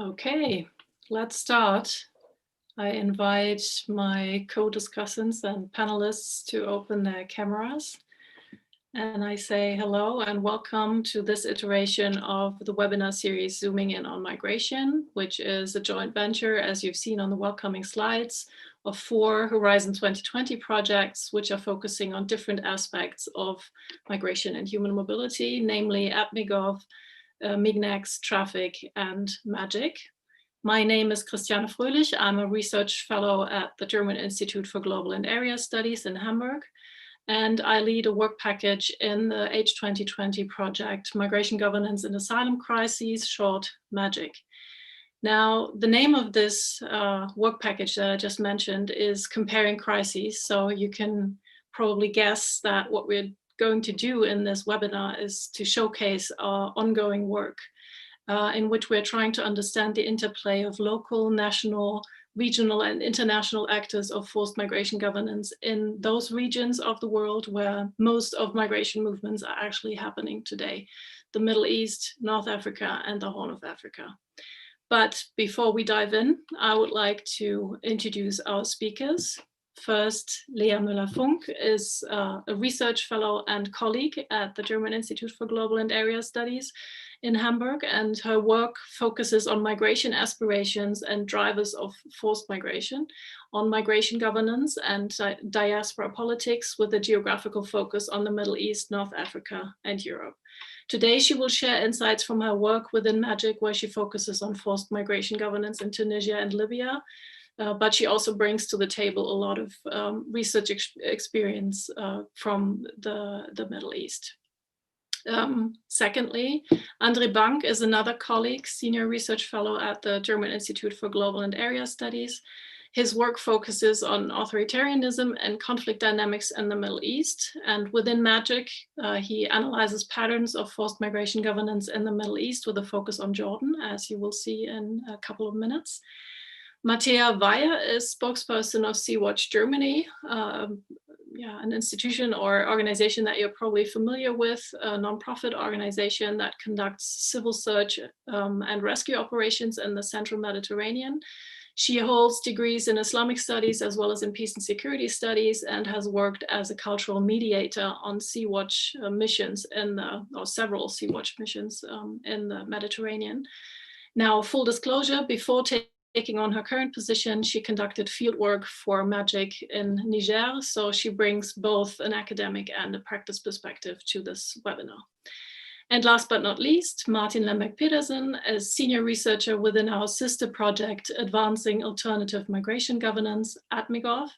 Okay, let's start. I invite my co-discussants and panelists to open their cameras. And I say hello and welcome to this iteration of the webinar series Zooming in on Migration, which is a joint venture, as you've seen on the welcoming slides, of 4 Horizon 2020 projects, which are focusing on different aspects of migration and human mobility, namely MAGYC, MIGNEX, Traffic, and MAGYC. My name is Christiane Fröhlich. I'm a research fellow at the German Institute for Global and Area Studies in Hamburg, and I lead a work package in the H2020 project, Migration Governance and Asylum Crises, short MAGYC. Now, the name of this work package that I just mentioned is Comparing Crises, so you can probably guess that what we're going to do in this webinar is to showcase our ongoing work in which we're trying to understand the interplay of local, national, regional, and international actors of forced migration governance in those regions of the world where most of migration movements are actually happening today: the Middle East, North Africa, and the Horn of Africa. But before we dive in, I would like to introduce our speakers. First, Lea Müller-Funk is a research fellow and colleague at the German Institute for Global and Area Studies in Hamburg, and her work focuses on migration aspirations and drivers of forced migration, on migration governance and diaspora politics, with a geographical focus on the Middle East, North Africa, and Europe. Today, she will share insights from her work within MAGYC, where she focuses on forced migration governance in Tunisia and Libya. But she also brings to the table a lot of research experience from the Middle East. Secondly, André Bank is another colleague, senior research fellow at the German Institute for Global and Area Studies. His work focuses on authoritarianism and conflict dynamics in the Middle East. And within MAGYC, he analyzes patterns of forced migration governance in the Middle East with a focus on Jordan, as you will see in a couple of minutes. Mattea Weyer is spokesperson of Sea-Watch Germany, an institution or organization that you're probably familiar with, a nonprofit organization that conducts civil search and rescue operations in the central Mediterranean. She holds degrees in Islamic studies as well as in peace and security studies, and has worked as a cultural mediator on Sea-Watch missions or several Sea-Watch missions in the Mediterranean. Now, full disclosure, before taking on her current position, she conducted fieldwork for MAGYC in Niger, so she brings both an academic and a practice perspective to this webinar. And last but not least, Martin Lembeck-Pedersen is senior researcher within our sister project, Advancing Alternative Migration Governance at MAGYC,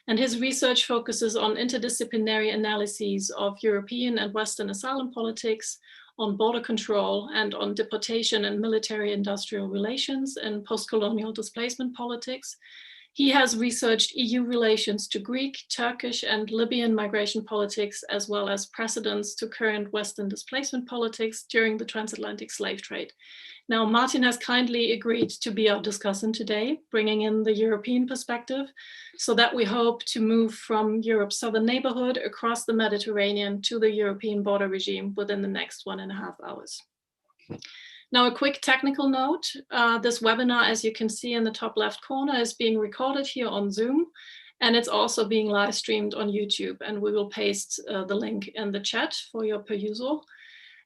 and his research focuses on interdisciplinary analyses of European and Western asylum politics, on border control, and on deportation and military-industrial relations and post-colonial displacement politics. He has researched EU relations to Greek, Turkish, and Libyan migration politics, as well as precedents to current Western displacement politics during the transatlantic slave trade. Now, Martin has kindly agreed to be our discussant today, bringing in the European perspective, so that we hope to move from Europe's southern neighborhood across the Mediterranean to the European border regime within the next 1.5 hours. Now, a quick technical note. This webinar, as you can see in the top left corner, is being recorded here on Zoom, and it's also being live streamed on YouTube, and we will paste the link in the chat for your perusal.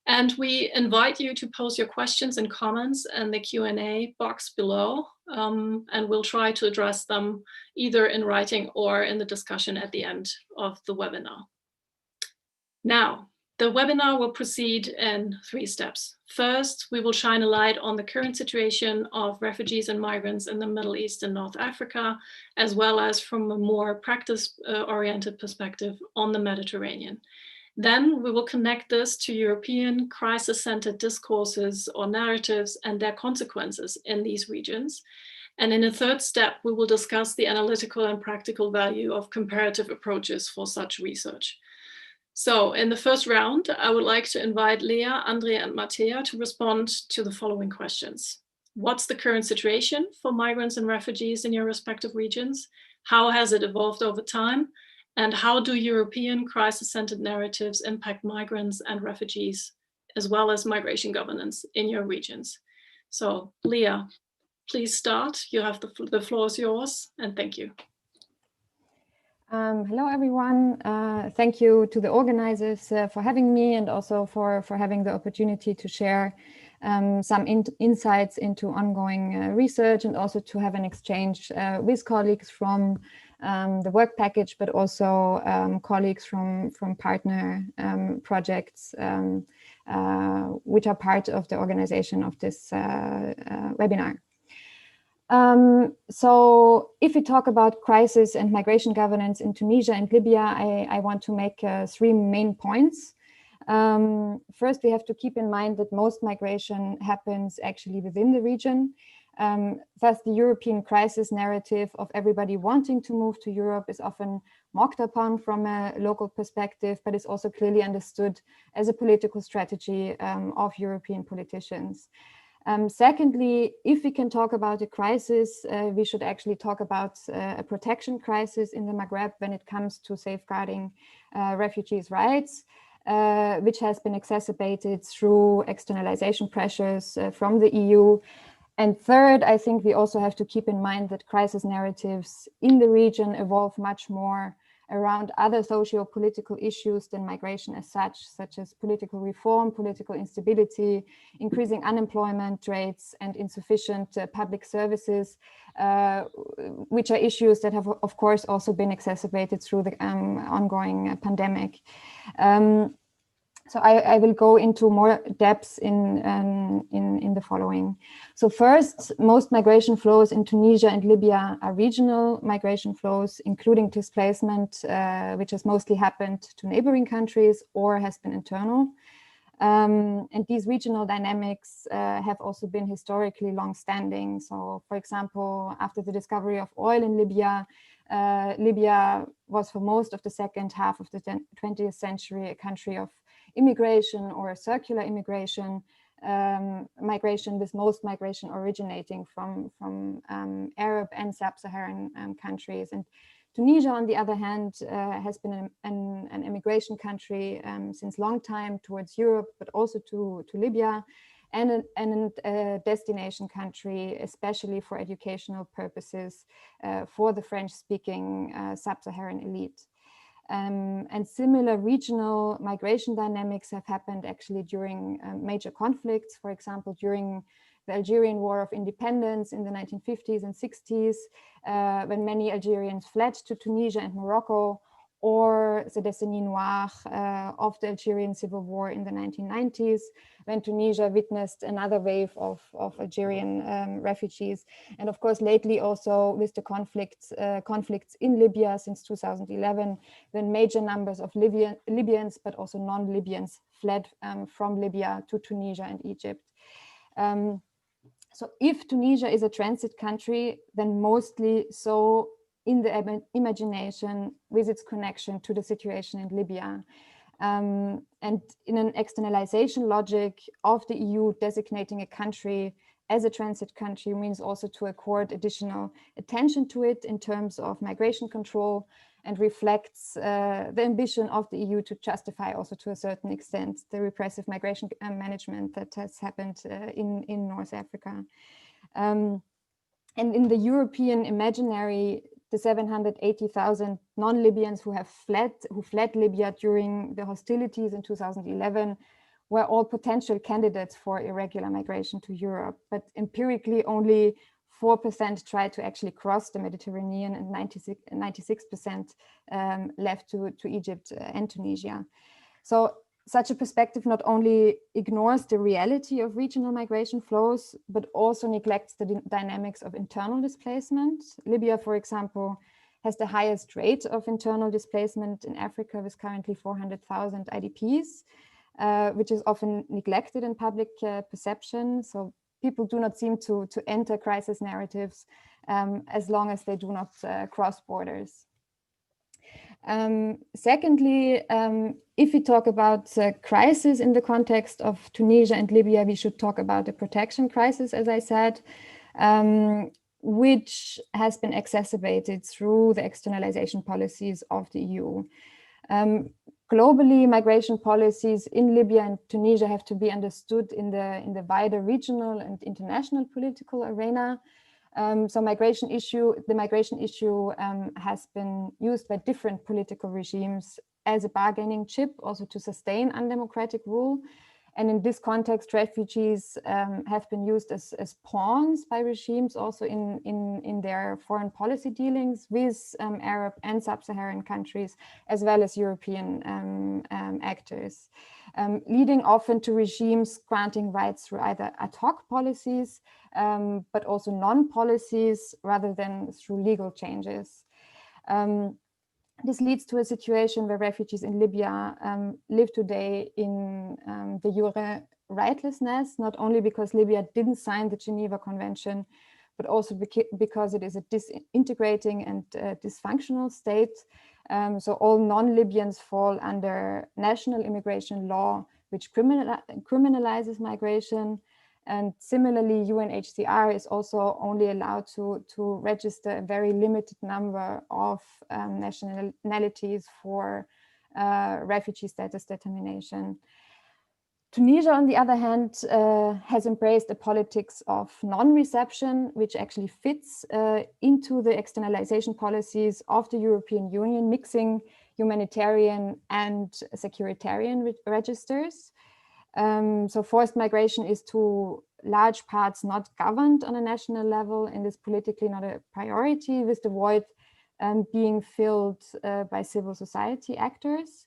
And we invite you to post your questions and comments in the Q&A box below, and we'll try to address them either in writing or in the discussion at the end of the webinar. Now, the webinar will proceed in 3 steps. First, we will shine a light on the current situation of refugees and migrants in the Middle East and North Africa, as well as from a more practice-oriented perspective on the Mediterranean. Then we will connect this to European crisis-centered discourses or narratives and their consequences in these regions. And in a third step, we will discuss the analytical and practical value of comparative approaches for such research. So in the first round, I would like to invite Lea, Andrea, and Mattea to respond to the following questions. What's the current situation for migrants and refugees in your respective regions? How has it evolved over time? And how do European crisis-centered narratives impact migrants and refugees, as well as migration governance in your regions? So Leah, please start. You have the floor is yours, and thank you. Hello, everyone. Thank you to the organizers for having me, and also for having the opportunity to share some insights into ongoing research, and also to have an exchange with colleagues from the work package, but also colleagues from partner projects which are part of the organization of this webinar. So if we talk about crisis and migration governance in Tunisia and Libya, I want to make 3 main points. First, we have to keep in mind that most migration happens actually within the region. Thus, the European crisis narrative of everybody wanting to move to Europe is often mocked upon from a local perspective, but is also clearly understood as a political strategy of European politicians. Secondly, if we can talk about a crisis, we should actually talk about a protection crisis in the Maghreb when it comes to safeguarding refugees' rights, which has been exacerbated through externalization pressures from the EU. And third, I think we also have to keep in mind that crisis narratives in the region evolve much more around other socio-political issues than migration as such as political reform, political instability, increasing unemployment rates, and insufficient public services, which are issues that have, of course, also been exacerbated through the ongoing pandemic. So I will go into more depth in the following. So first, most migration flows in Tunisia and Libya are regional migration flows, including displacement, which has mostly happened to neighboring countries or has been internal. And these regional dynamics have also been historically long-standing. So, for example, after the discovery of oil in Libya, Libya was for most of the second half of the 20th century a country of immigration or circular immigration, migration, with most migration originating from Arab and sub-Saharan countries. And Tunisia, on the other hand, has been an immigration country since long time towards Europe, but also to Libya, and a destination country, especially for educational purposes for the French-speaking sub-Saharan elite. And similar regional migration dynamics have happened actually during major conflicts, for example, during the Algerian War of Independence in the 1950s and 60s, when many Algerians fled to Tunisia and Morocco, or the décennie noire of the Algerian civil war in the 1990s, when Tunisia witnessed another wave of Algerian refugees. And of course, lately also with the conflicts in Libya since 2011, when major numbers of Libyans, but also non-Libyans, fled from Libya to Tunisia and Egypt. So if Tunisia is a transit country, then mostly so in the imagination with its connection to the situation in Libya. And in an externalization logic of the EU designating a country as a transit country means also to accord additional attention to it in terms of migration control, and reflects the ambition of the EU to justify also to a certain extent the repressive migration management that has happened in North Africa. And in the European imaginary, the 780,000 non-Libyans who fled Libya during the hostilities in 2011 were all potential candidates for irregular migration to Europe. But empirically, only 4% tried to actually cross the Mediterranean, and 96% left to Egypt and Tunisia. So such a perspective not only ignores the reality of regional migration flows, but also neglects the dynamics of internal displacement. Libya, for example, has the highest rate of internal displacement in Africa, with currently 400,000 IDPs, which is often neglected in public perception. So people do not seem to enter crisis narratives as long as they do not cross borders. Secondly, if we talk about crisis in the context of Tunisia and Libya, we should talk about the protection crisis, as I said, which has been exacerbated through the externalization policies of the EU. Globally, migration policies in Libya and Tunisia have to be understood in the wider regional and international political arena. So the migration issue has been used by different political regimes as a bargaining chip, also to sustain undemocratic rule. And in this context, refugees have been used as pawns by regimes also in their foreign policy dealings with Arab and sub-Saharan countries, as well as European actors, leading often to regimes granting rights through either ad hoc policies, but also non-policies rather than through legal changes. This leads to a situation where refugees in Libya live today in de jure rightlessness, not only because Libya didn't sign the Geneva Convention, but also because it is a disintegrating and dysfunctional state. So all non-Libyans fall under national immigration law, which criminalizes migration. And similarly, UNHCR is also only allowed to register a very limited number of nationalities for refugee status determination. Tunisia, on the other hand, has embraced a politics of non-reception, which actually fits into the externalization policies of the European Union, mixing humanitarian and securitarian registers. So forced migration is to large parts not governed on a national level and is politically not a priority, with the void being filled by civil society actors.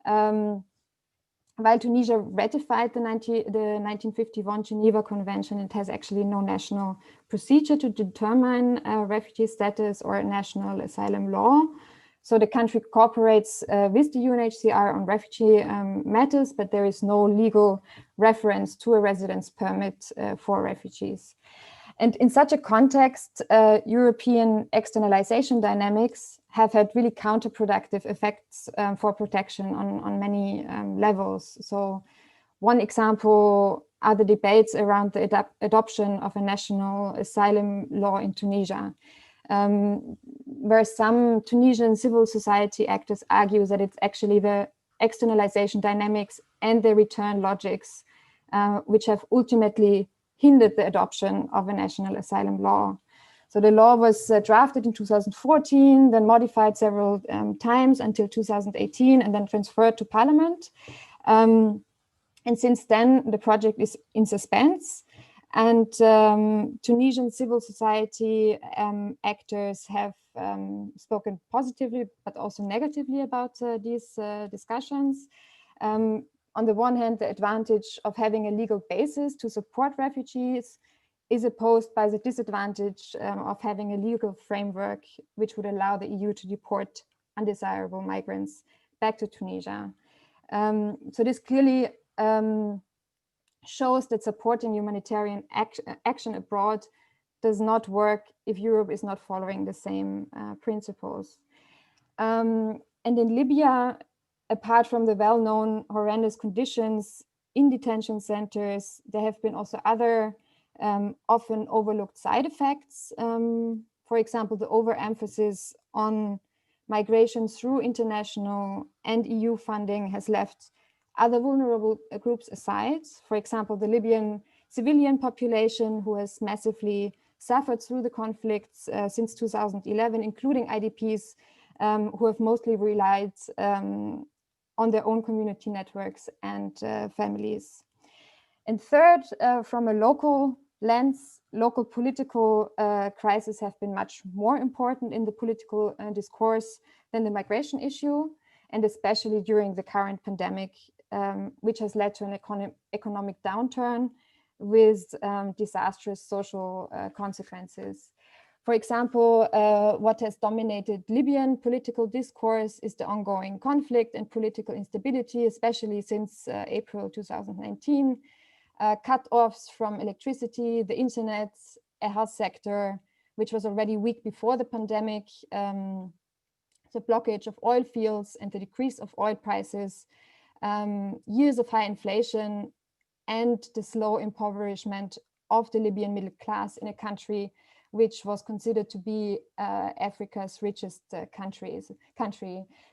While Tunisia ratified the 1951 Geneva Convention, it has actually no national procedure to determine refugee status or national asylum law. So the country cooperates with the UNHCR on refugee matters, but there is no legal reference to a residence permit for refugees. And in such a context, European externalization dynamics have had really counterproductive effects for protection on many levels. So one example are the debates around the adoption of a national asylum law in Tunisia. Where some Tunisian civil society actors argue that it's actually the externalization dynamics and the return logics which have ultimately hindered the adoption of a national asylum law. So the law was drafted in 2014, then modified several times until 2018, and then transferred to Parliament. And since then, the project is in suspense. And Tunisian civil society actors have spoken positively, but also negatively about these discussions. On the one hand, the advantage of having a legal basis to support refugees is opposed by the disadvantage of having a legal framework which would allow the EU to deport undesirable migrants back to Tunisia. So this clearly shows that supporting humanitarian action abroad does not work if Europe is not following the same principles. And in Libya, apart from the well-known horrendous conditions in detention centers, there have been also other often overlooked side effects. For example, the overemphasis on migration through international and EU funding has left other vulnerable groups aside. For example, the Libyan civilian population, who has massively suffered through the conflicts since 2011, including IDPs who have mostly relied on their own community networks and families. And third, from a local lens, local political crises have been much more important in the political discourse than the migration issue, and especially during the current pandemic, which has led to an economic downturn with disastrous social consequences. For example, what has dominated Libyan political discourse is the ongoing conflict and political instability, especially since April 2019, cut-offs from electricity, the internet, a health sector, which was already weak before the pandemic, the blockage of oil fields and the decrease of oil prices, years of high inflation, and the slow impoverishment of the Libyan middle class in a country which was considered to be Africa's richest country.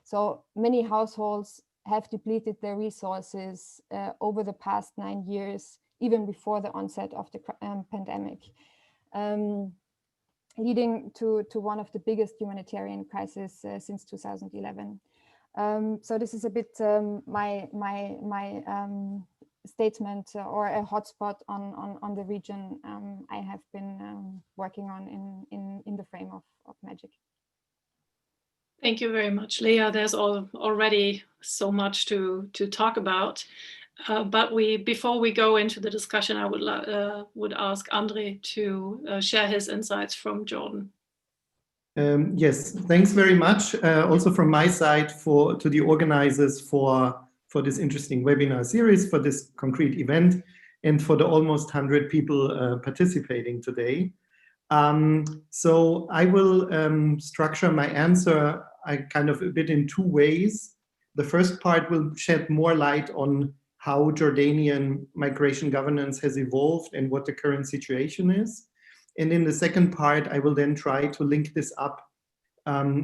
So many households have depleted their resources over the past 9 years, even before the onset of the pandemic, leading to one of the biggest humanitarian crises since 2011. So this is a bit my statement or a hotspot on the region I have been working on in the frame of MAGYC. Thank you very much, Leah. There's already so much to talk about. But before we go into the discussion, I would ask Andre to share his insights from Jordan. Yes, thanks very much. Also from my side to the organizers for this interesting webinar series, for this concrete event, and for the almost 100 people participating today. So I will structure my answer kind of a bit in two ways. The first part will shed more light on how Jordanian migration governance has evolved and what the current situation is. And in the second part, I will then try to link this up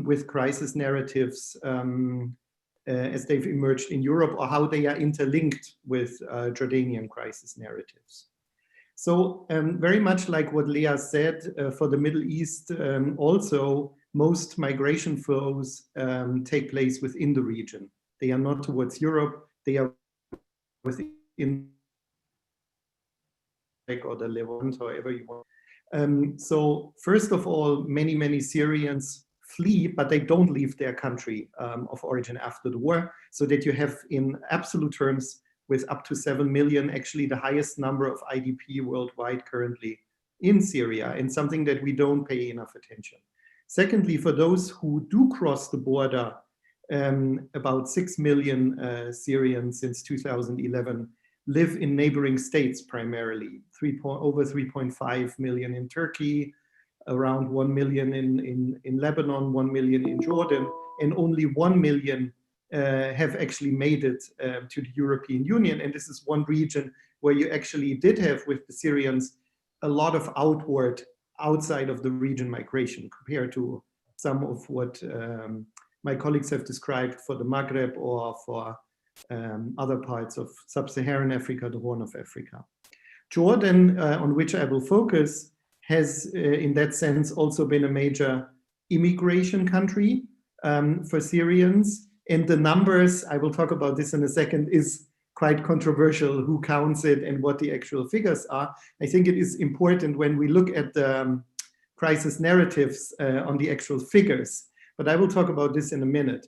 with crisis narratives as they've emerged in Europe, or how they are interlinked with Jordanian crisis narratives. So very much like what Leah said, for the Middle East, also most migration flows take place within the region. They are not towards Europe, they are within or the Levant, however you want. So first of all, many Syrians flee, but they don't leave their country of origin after the war, so that you have in absolute terms with up to 7 million, actually the highest number of IDP worldwide currently in Syria, and something that we don't pay enough attention. Secondly, for those who do cross the border, about 6 million Syrians since 2011 live in neighboring states primarily, over 3.5 million in Turkey, around 1 million in Lebanon, 1 million in Jordan, and only 1 million have actually made it to the European Union. And this is one region where you actually did have with the Syrians a lot of outside of the region migration compared to some of what my colleagues have described for the Maghreb or for other parts of sub-Saharan Africa, the Horn of Africa. Jordan, on which I will focus, has in that sense also been a major immigration country for Syrians. And the numbers, I will talk about this in a second, is quite controversial, who counts it and what the actual figures are. I think it is important when we look at the crisis narratives on the actual figures, but I will talk about this in a minute.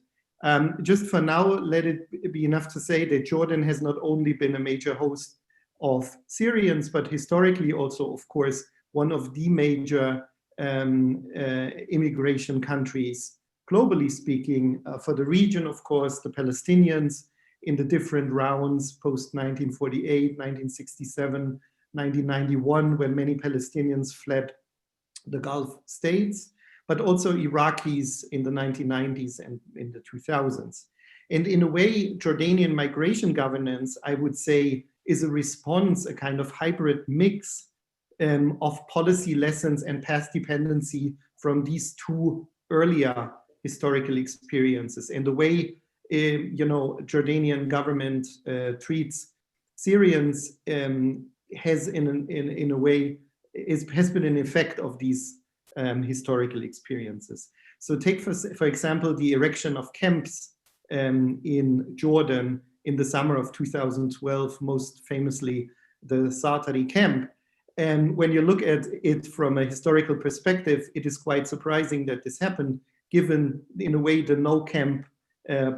Just for now, let it be enough to say that Jordan has not only been a major host of Syrians, but historically also, of course, one of the major immigration countries, globally speaking, for the region, of course, the Palestinians in the different rounds post-1948, 1967, 1991, when many Palestinians fled the Gulf states, but also Iraqis in the 1990s and in the 2000s. And in a way, Jordanian migration governance, I would say, is a response, a kind of hybrid mix of policy lessons and past dependency from these two earlier historical experiences. And the way Jordanian government treats Syrians has in a way has been an effect of these historical experiences. So take for example the erection of camps in Jordan in the summer of 2012, most famously the Sartari camp. And when you look at it from a historical perspective, it is quite surprising that this happened, given in a way the no camp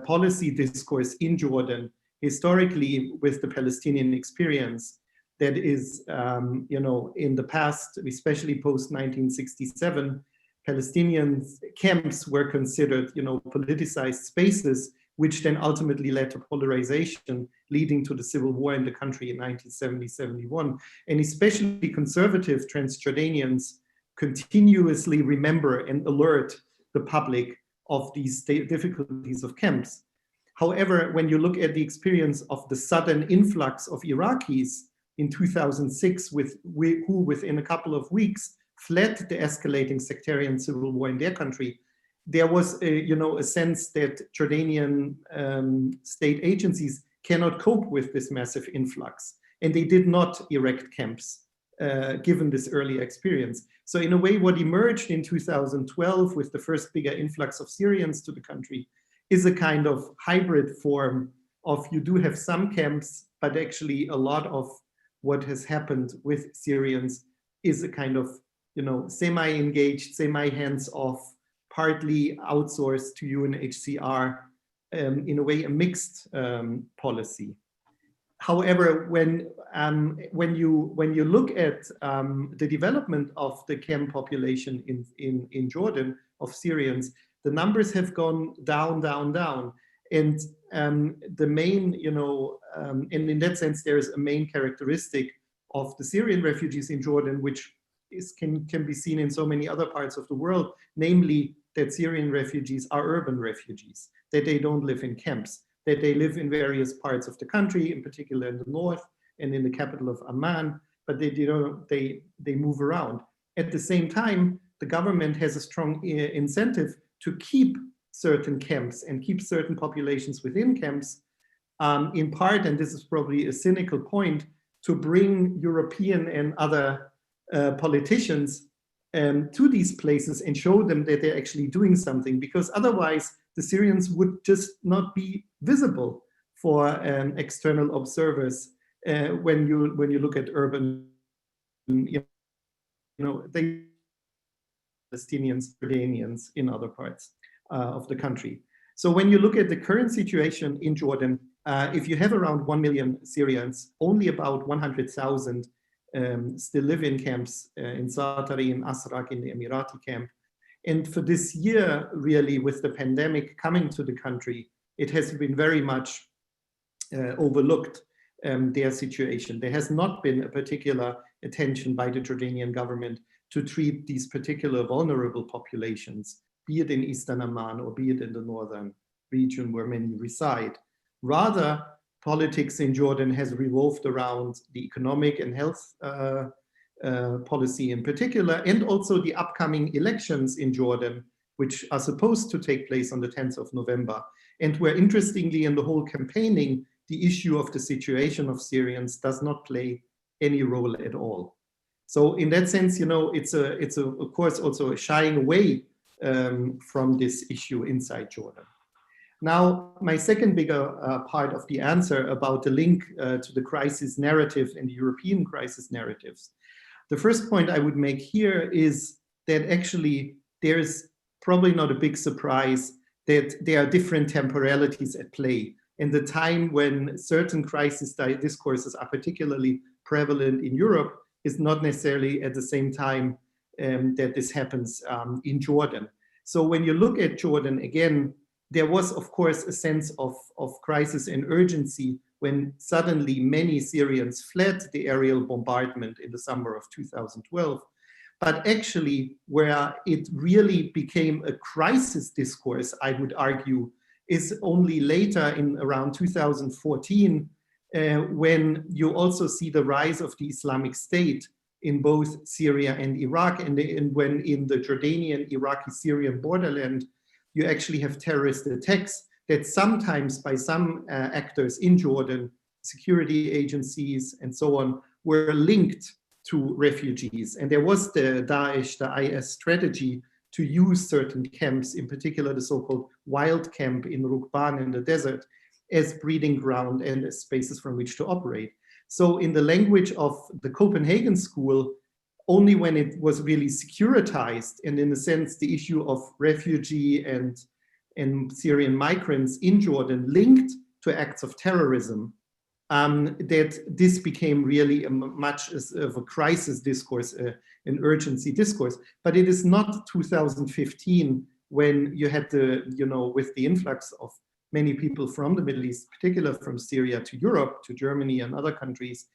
policy discourse in Jordan historically with the Palestinian experience that is, in the past, especially post 1967, Palestinian camps were considered, politicized spaces, which then ultimately led to polarization, leading to the civil war in the country in 1970-71. And especially conservative Transjordanians continuously remember and alert the public of these difficulties of camps. However, when you look at the experience of the sudden influx of Iraqis in 2006, who within a couple of weeks fled the escalating sectarian civil war in their country, there was a sense that Jordanian state agencies cannot cope with this massive influx, and they did not erect camps, given this early experience. So in a way, what emerged in 2012 with the first bigger influx of Syrians to the country is a kind of hybrid form of, you do have some camps, but actually a lot of what has happened with Syrians is a kind of, semi-engaged, semi-hands-off, partly outsourced to UNHCR, in a way a mixed policy. However, when you look at the development of the camp population in Jordan of Syrians, the numbers have gone down, down, down. And the main, and in that sense, there's a main characteristic of the Syrian refugees in Jordan, which can be seen in so many other parts of the world, namely that Syrian refugees are urban refugees, that they don't live in camps, that they live in various parts of the country, in particular in the north and in the capital of Amman, but they move around. At the same time, the government has a strong incentive to keep certain camps and keep certain populations within camps, in part, and this is probably a cynical point, to bring European and other politicians to these places and show them that they're actually doing something, because otherwise the Syrians would just not be visible for external observers when you look at urban, they Palestinians, Jordanians in other parts of the country. So when you look at the current situation in Jordan, if you have around 1 million Syrians, only about 100,000 still live in camps in Zaatari, in Asrak, in the Emirati camp. And for this year, really, with the pandemic coming to the country, it has been very much overlooked, their situation. There has not been a particular attention by the Jordanian government to treat these particular vulnerable populations, be it in Eastern Amman or be it in the northern region where many reside. Rather, politics in Jordan has revolved around the economic and health policy in particular, and also the upcoming elections in Jordan, which are supposed to take place on the 10th of November. And where, interestingly, in the whole campaigning, the issue of the situation of Syrians does not play any role at all. So in that sense, it's of course also a shying away from this issue inside Jordan. Now, my second bigger part of the answer about the link to the crisis narrative and the European crisis narratives. The first point I would make here is that actually there's probably not a big surprise that there are different temporalities at play. And the time when certain crisis discourses are particularly prevalent in Europe is not necessarily at the same time that this happens in Jordan. So when you look at Jordan, again, there was, of course, a sense of crisis and urgency when suddenly many Syrians fled the aerial bombardment in the summer of 2012. But actually, where it really became a crisis discourse, I would argue, is only later in around 2014, when you also see the rise of the Islamic State in both Syria and Iraq, and when in the Jordanian, Iraqi, Syrian borderland, you actually have terrorist attacks that sometimes by some actors in Jordan, security agencies and so on, were linked to refugees. And there was the Daesh, the IS strategy to use certain camps, in particular the so-called wild camp in Rukban in the desert, as breeding ground and as spaces from which to operate. So in the language of the Copenhagen school, only when it was really securitized, and in a sense the issue of refugee and Syrian migrants in Jordan linked to acts of terrorism, that this became really much of a crisis discourse, an urgency discourse. But it is not 2015 when you had with the influx of many people from the Middle East, particularly from Syria to Europe, to Germany and other countries,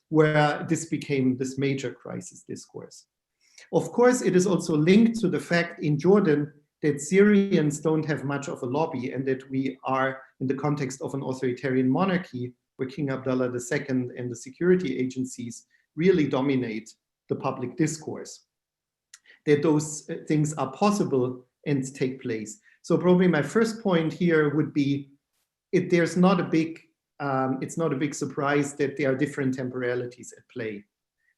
where this became this major crisis discourse. Of course, it is also linked to the fact in Jordan that Syrians don't have much of a lobby, and that we are in the context of an authoritarian monarchy where King Abdullah II and the security agencies really dominate the public discourse. That those things are possible and take place. So probably my first point here would be, it's not a big surprise that there are different temporalities at play.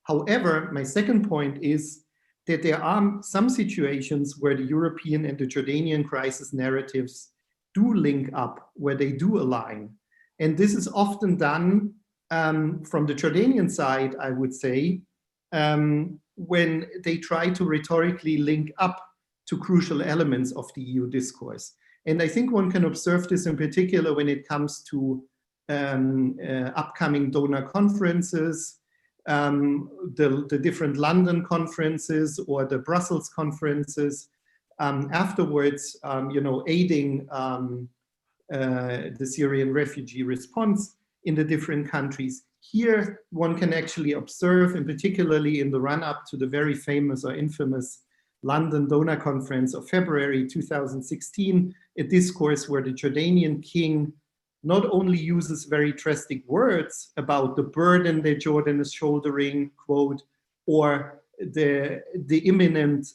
However, my second point is that there are some situations where the European and the Jordanian crisis narratives do link up, where they do align. And this is often done from the Jordanian side, I would say, when they try to rhetorically link up to crucial elements of the EU discourse. And I think one can observe this in particular when it comes to upcoming donor conferences, the different London conferences or the Brussels conferences, afterwards, aiding the Syrian refugee response in the different countries. Here, one can actually observe, and particularly in the run-up to the very famous or infamous London Donor Conference of February 2016, a discourse where the Jordanian king not only uses very drastic words about the burden that Jordan is shouldering, quote, or the imminent,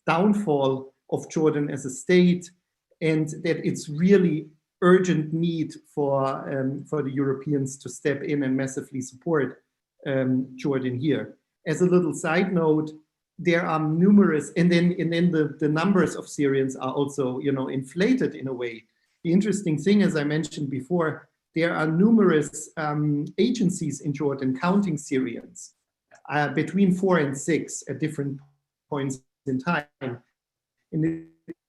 downfall of Jordan as a state, and that it's really urgent need for the Europeans to step in and massively support Jordan here. As a little side note, there are numerous, and then the numbers of Syrians are also, inflated in a way. The interesting thing, as I mentioned before, there are numerous agencies in Jordan counting Syrians, between 4 and 6 at different points in time. And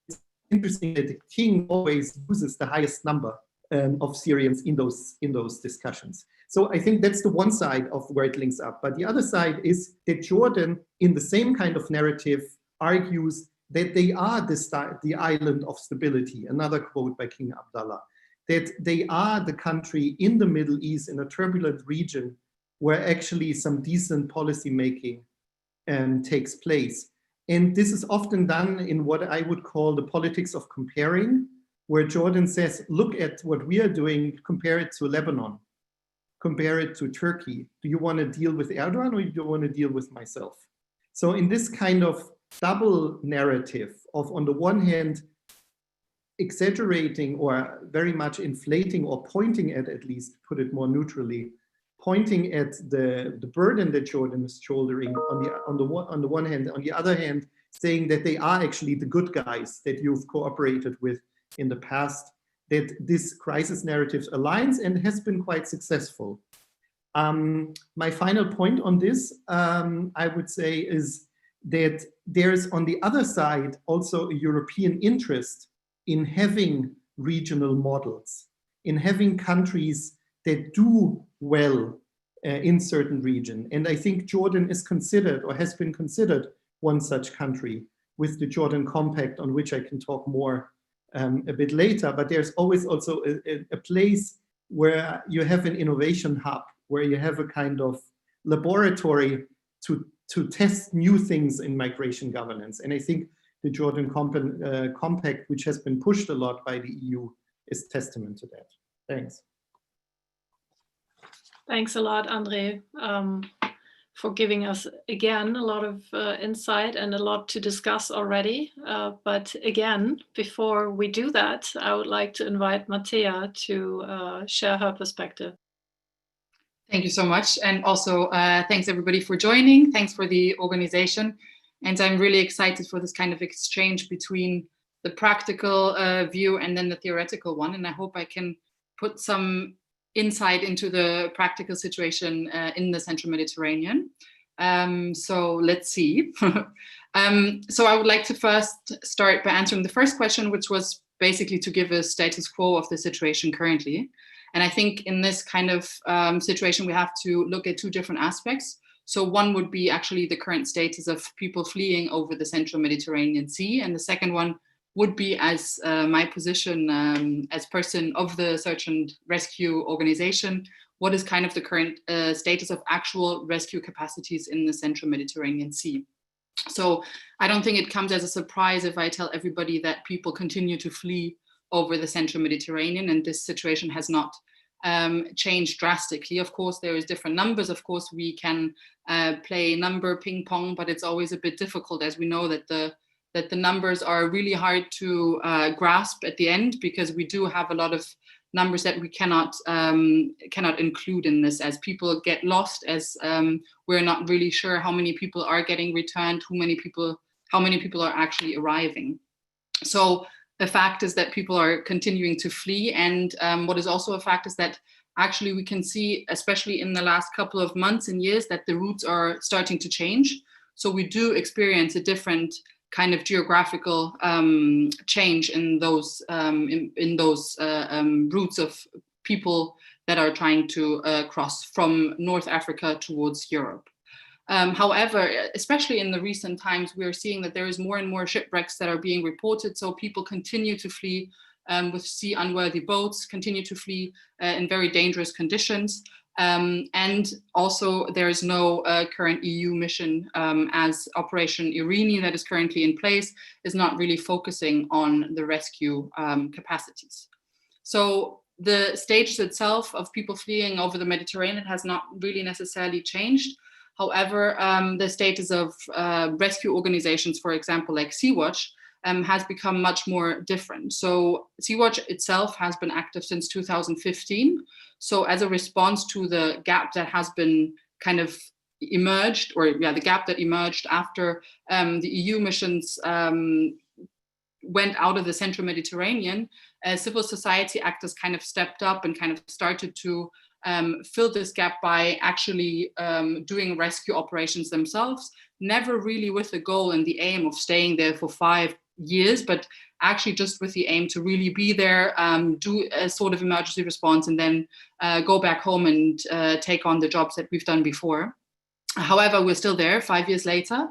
it's interesting that the king always uses the highest number of Syrians in those discussions. So I think that's the one side of where it links up. But the other side is that Jordan, in the same kind of narrative, argues that they are the island of stability, another quote by King Abdullah, that they are the country in the Middle East, in a turbulent region, where actually some decent policy making takes place. And this is often done in what I would call the politics of comparing, where Jordan says, look at what we are doing, compare it to Lebanon, compare it to Turkey. Do you want to deal with Erdogan or do you want to deal with myself? So in this kind of double narrative of, on the one hand, exaggerating or very much inflating or pointing at least, put it more neutrally, pointing at the burden that Jordan is shouldering on the one hand, on the other hand, saying that they are actually the good guys that you've cooperated with in the past, that this crisis narrative aligns and has been quite successful. My final point on this, I would say, is that there's on the other side also a European interest in having regional models, in having countries that do well in certain region. And I think Jordan is considered or has been considered one such country with the Jordan Compact, on which I can talk more a bit later. But there's always also a place where you have an innovation hub, where you have a kind of laboratory to test new things in migration governance. And I think the Jordan Compact, which has been pushed a lot by the EU, is testament to that. Thanks. Thanks a lot, Andre, for giving us, again, a lot of insight and a lot to discuss already. But again, before we do that, I would like to invite Mattea to share her perspective. Thank you so much. And also thanks everybody for joining. Thanks for the organization. And I'm really excited for this kind of exchange between the practical view and then the theoretical one. And I hope I can put some insight into the practical situation in the Central Mediterranean. So let's see. So I would like to first start by answering the first question, which was basically to give a status quo of the situation currently. And I think in this kind of situation, we have to look at two different aspects. So one would be actually the current status of people fleeing over the Central Mediterranean Sea. And the second one would be as my position as person of the search and rescue organization, what is kind of the current status of actual rescue capacities in the Central Mediterranean Sea. So I don't think it comes as a surprise if I tell everybody that people continue to flee over the Central Mediterranean, and this situation has not changed drastically. Of course, there is different numbers. Of course, we can play number ping pong, but it's always a bit difficult, as we know that the that the numbers are really hard to grasp at the end, because we do have a lot of numbers that we cannot include in this, as people get lost, as we're not really sure how many people are getting returned, how many people are actually arriving. So a fact is that people are continuing to flee, and what is also a fact is that actually we can see, especially in the last couple of months and years, that the routes are starting to change. So we do experience a different kind of geographical change in those routes of people that are trying to cross from North Africa towards Europe. However, especially in the recent times, we are seeing that there is more and more shipwrecks that are being reported. So people continue to flee with sea unworthy boats, continue to flee in very dangerous conditions. And also there is no current EU mission, as Operation Irini that is currently in place is not really focusing on the rescue capacities. So the stages itself of people fleeing over the Mediterranean has not really necessarily changed. However, the status of rescue organizations, for example, like Sea-Watch, has become much more different. So Sea-Watch itself has been active since 2015. So as a response to the gap that has been kind of emerged, or the gap that emerged after the EU missions went out of the Central Mediterranean, civil society actors kind of stepped up and kind of started to fill this gap by actually doing rescue operations themselves, never really with the goal and the aim of staying there for 5 years, but actually just with the aim to really be there, do a sort of emergency response, and then go back home and take on the jobs that we've done before. However, we're still there 5 years later,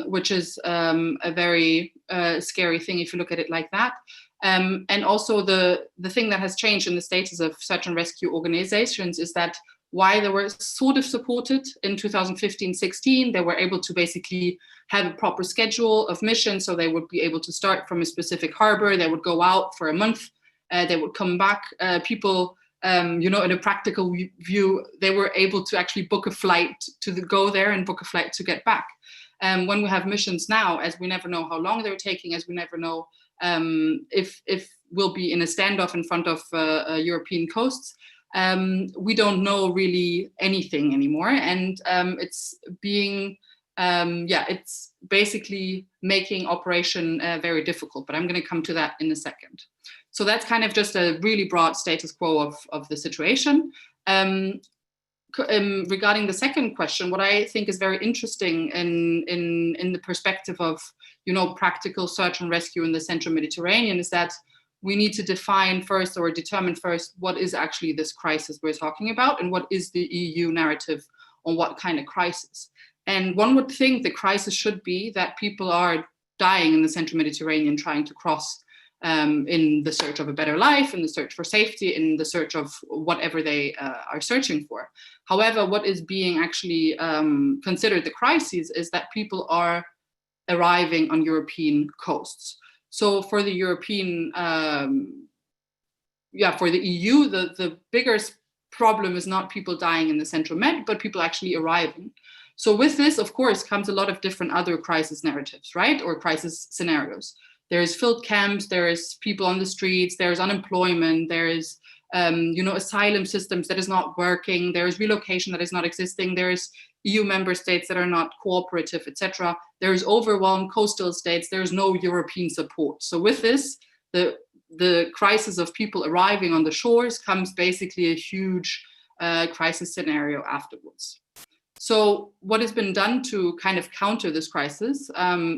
which is a very scary thing if you look at it like that. And also the thing that has changed in the status of search and rescue organizations is that while they were sort of supported in 2015-16, they were able to basically have a proper schedule of missions. So they would be able to start from a specific harbor, they would go out for a month, they would come back. People, in a practical view, they were able to actually book a flight to go there and book a flight to get back. When we have missions now, as we never know how long they're taking, as we never know if we'll be in a standoff in front of European coasts, we don't know really anything anymore, and it's being it's basically making operation very difficult, but I'm going to come to that in a second. So that's kind of just a really broad status quo of the situation. Regarding the second question, what I think is very interesting in the perspective of practical search and rescue in the Central Mediterranean is that we need to determine first what is actually this crisis we're talking about, and what is the EU narrative on what kind of crisis. And one would think the crisis should be that people are dying in the Central Mediterranean trying to cross in the search of a better life, in the search for safety, in the search of whatever they are searching for. However, what is being actually considered the crisis is that people are arriving on European coasts. So for the European, for the EU, the biggest problem is not people dying in the Central Med, but people actually arriving. So with this, of course, comes a lot of different other crisis narratives, right? Or crisis scenarios. There's filled camps, there is people on the streets, there's unemployment, there is, asylum systems that is not working, there is relocation that is not existing, there is EU member states that are not cooperative, etc. There is overwhelmed coastal states, there is no European support. So with this, the crisis of people arriving on the shores comes basically a huge crisis scenario afterwards. So what has been done to kind of counter this crisis,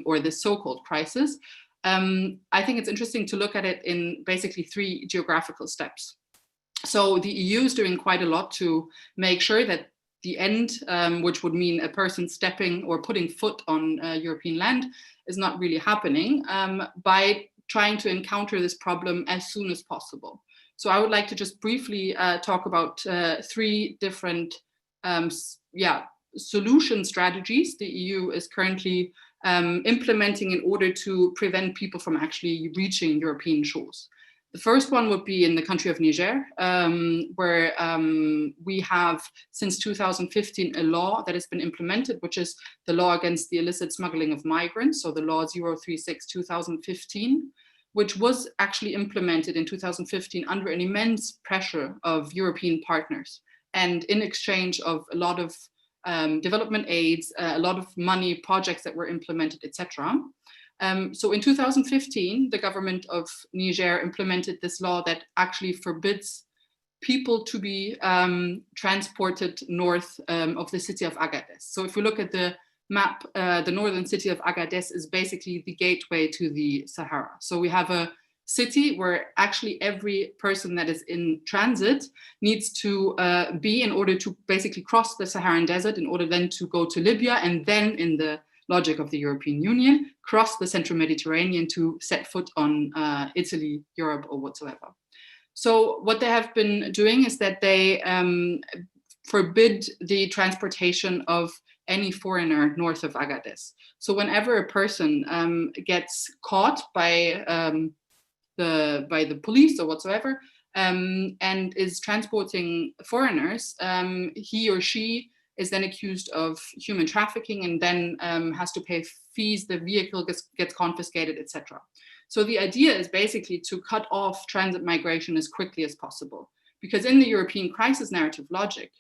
or this so-called crisis, I think it's interesting to look at it in basically 3 geographical steps. So the EU is doing quite a lot to make sure that the end, which would mean a person stepping or putting foot on European land, is not really happening, by trying to encounter this problem as soon as possible. So I would like to just briefly talk about 3 different solution strategies the EU is currently implementing in order to prevent people from actually reaching European shores. The first one would be in the country of Niger, where we have since 2015 a law that has been implemented, which is the law against the illicit smuggling of migrants, so the law 036/2015, which was actually implemented in 2015 under an immense pressure of European partners, and in exchange of a lot of development aids, a lot of money, projects that were implemented, etc. So in 2015, the government of Niger implemented this law that actually forbids people to be transported north of the city of Agadez. So if we look at the map, the northern city of Agadez is basically the gateway to the Sahara. So we have a city where actually every person that is in transit needs to be in order to basically cross the Saharan desert in order then to go to Libya, and then in the logic of the European Union, cross the Central Mediterranean to set foot on Italy, Europe, or whatsoever. So what they have been doing is that they forbid the transportation of any foreigner north of Agadez. So whenever a person gets caught by the police or whatsoever and is transporting foreigners, he or she is then accused of human trafficking and then has to pay fees, the vehicle gets confiscated, etc. So the idea is basically to cut off transit migration as quickly as possible, because in the European crisis narrative logic,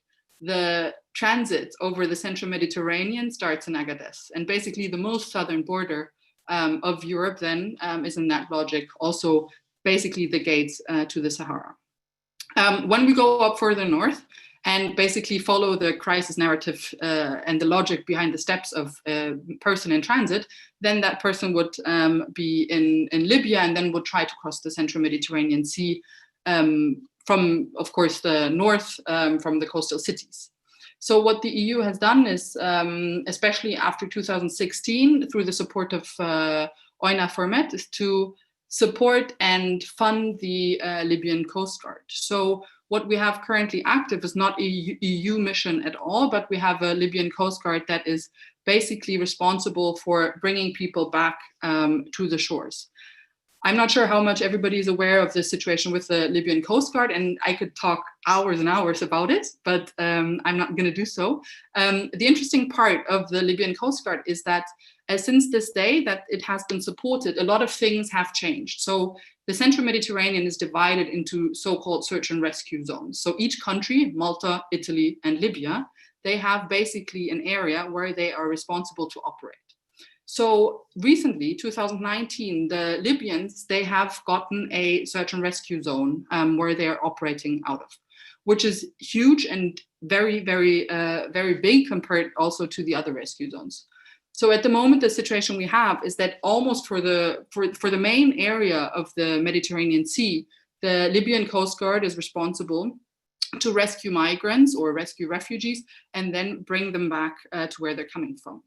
the transit over the Central Mediterranean starts in Agadez, and basically the most southern border of Europe then is in that logic also basically the gates to the Sahara. When we go up further north and basically follow the crisis narrative and the logic behind the steps of a person in transit, then that person would be in Libya and then would try to cross the Central Mediterranean Sea from, of course, the north, from the coastal cities. So what the EU has done is, especially after 2016, through the support of Oina Formet, is to support and fund the Libyan Coast Guard. So what we have currently active is not a EU mission at all, but we have a Libyan Coast Guard that is basically responsible for bringing people back to the shores. I'm not sure how much everybody is aware of the situation with the Libyan Coast Guard, and I could talk hours and hours about it, but I'm not going to do so. The interesting part of the Libyan Coast Guard is that since this day that it has been supported, a lot of things have changed. So the Central Mediterranean is divided into so-called search and rescue zones. So each country, Malta, Italy, and Libya, they have basically an area where they are responsible to operate. So recently, 2019, the Libyans, they have gotten a search and rescue zone where they are operating out of, which is huge and very, very, very big compared also to the other rescue zones. So at the moment, the situation we have is that almost for the main area of the Mediterranean Sea, the Libyan Coast Guard is responsible to rescue migrants or rescue refugees and then bring them back to where they're coming from.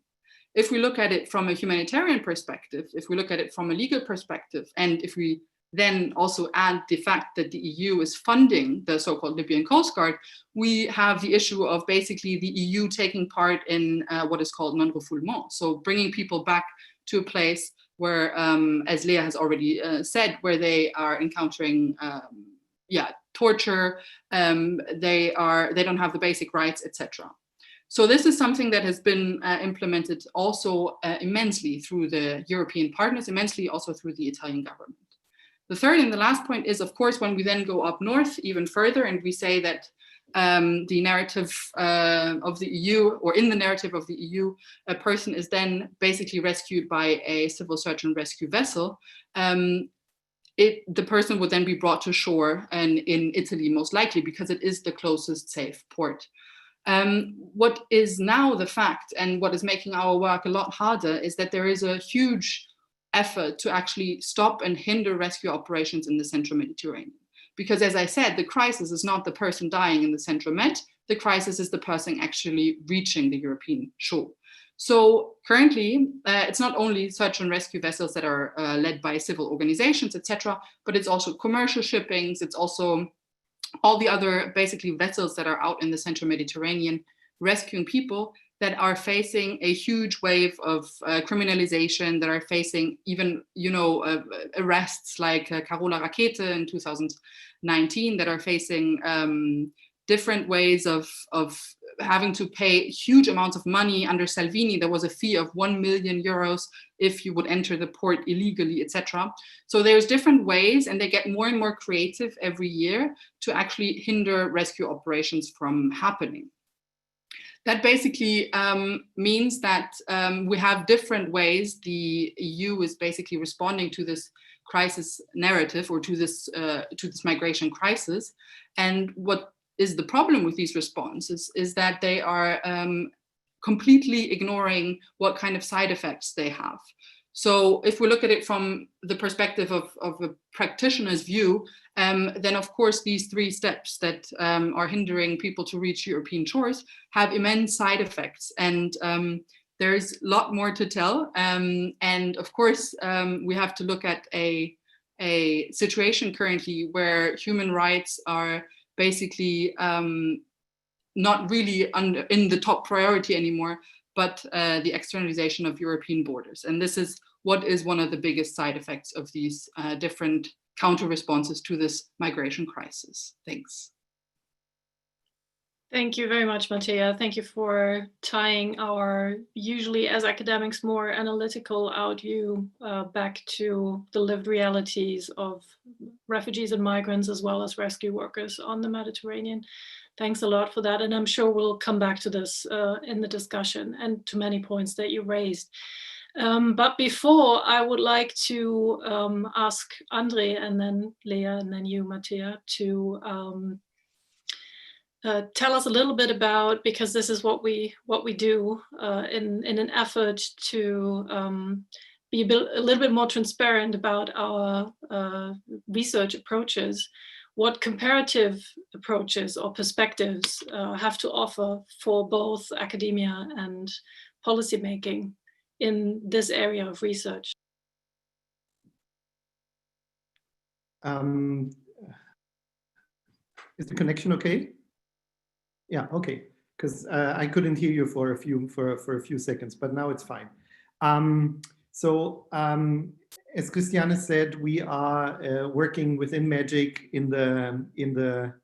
If we look at it from a humanitarian perspective, if we look at it from a legal perspective, and if we then also add the fact that the EU is funding the so-called Libyan Coast Guard, we have the issue of basically the EU taking part in what is called non-refoulement. So bringing people back to a place where, as Leah has already said, where they are encountering torture, they don't have the basic rights, etc. So this is something that has been implemented also immensely through the European partners, immensely also through the Italian government. The third and the last point is, of course, when we then go up north even further and we say that the narrative of the EU, or in the narrative of the EU, a person is then basically rescued by a civil search and rescue vessel, the person would then be brought to shore and in Italy most likely, because it is the closest safe port. What is now the fact, and what is making our work a lot harder, is that there is a huge effort to actually stop and hinder rescue operations in the Central Mediterranean. Because as I said, the crisis is not the person dying in the Central Med, the crisis is the person actually reaching the European shore. So currently, it's not only search and rescue vessels that are led by civil organizations, etc., but it's also commercial shippings, it's also all the other basically vessels that are out in the Central Mediterranean rescuing people that are facing a huge wave of criminalization, that are facing even, arrests like Carola Rakete in 2019, that are facing different ways of having to pay huge amounts of money. Under Salvini, there was a fee of 1 million euros if you would enter the port illegally, etc. So there's different ways, and they get more and more creative every year to actually hinder rescue operations from happening. That basically means that we have different ways the EU is basically responding to this crisis narrative, or to this migration crisis. And what is the problem with these responses is that they are completely ignoring what kind of side effects they have. So if we look at it from the perspective of a practitioner's view, then of course these 3 steps that are hindering people to reach European shores have immense side effects. And there's a lot more to tell. And of course, we have to look at a situation currently where human rights are basically not really in the top priority anymore, but the externalization of European borders. And this is what is one of the biggest side effects of these different counter responses to this migration crisis. Thanks. Thank you very much, Mattea. Thank you for tying our, usually as academics, more analytical out view back to the lived realities of refugees and migrants, as well as rescue workers on the Mediterranean. Thanks a lot for that. And I'm sure we'll come back to this in the discussion and to many points that you raised. But before, I would like to ask Andre, and then Leah, and then you, Mattea, to tell us a little bit about, because this is what we do in an effort to be a little bit more transparent about our research approaches, what comparative approaches or perspectives have to offer for both academia and policymaking in this area of research. Is the connection okay? Yeah, okay, because I couldn't hear you for a few seconds, but now it's fine. As Christiane said, we are working within MAGYC in the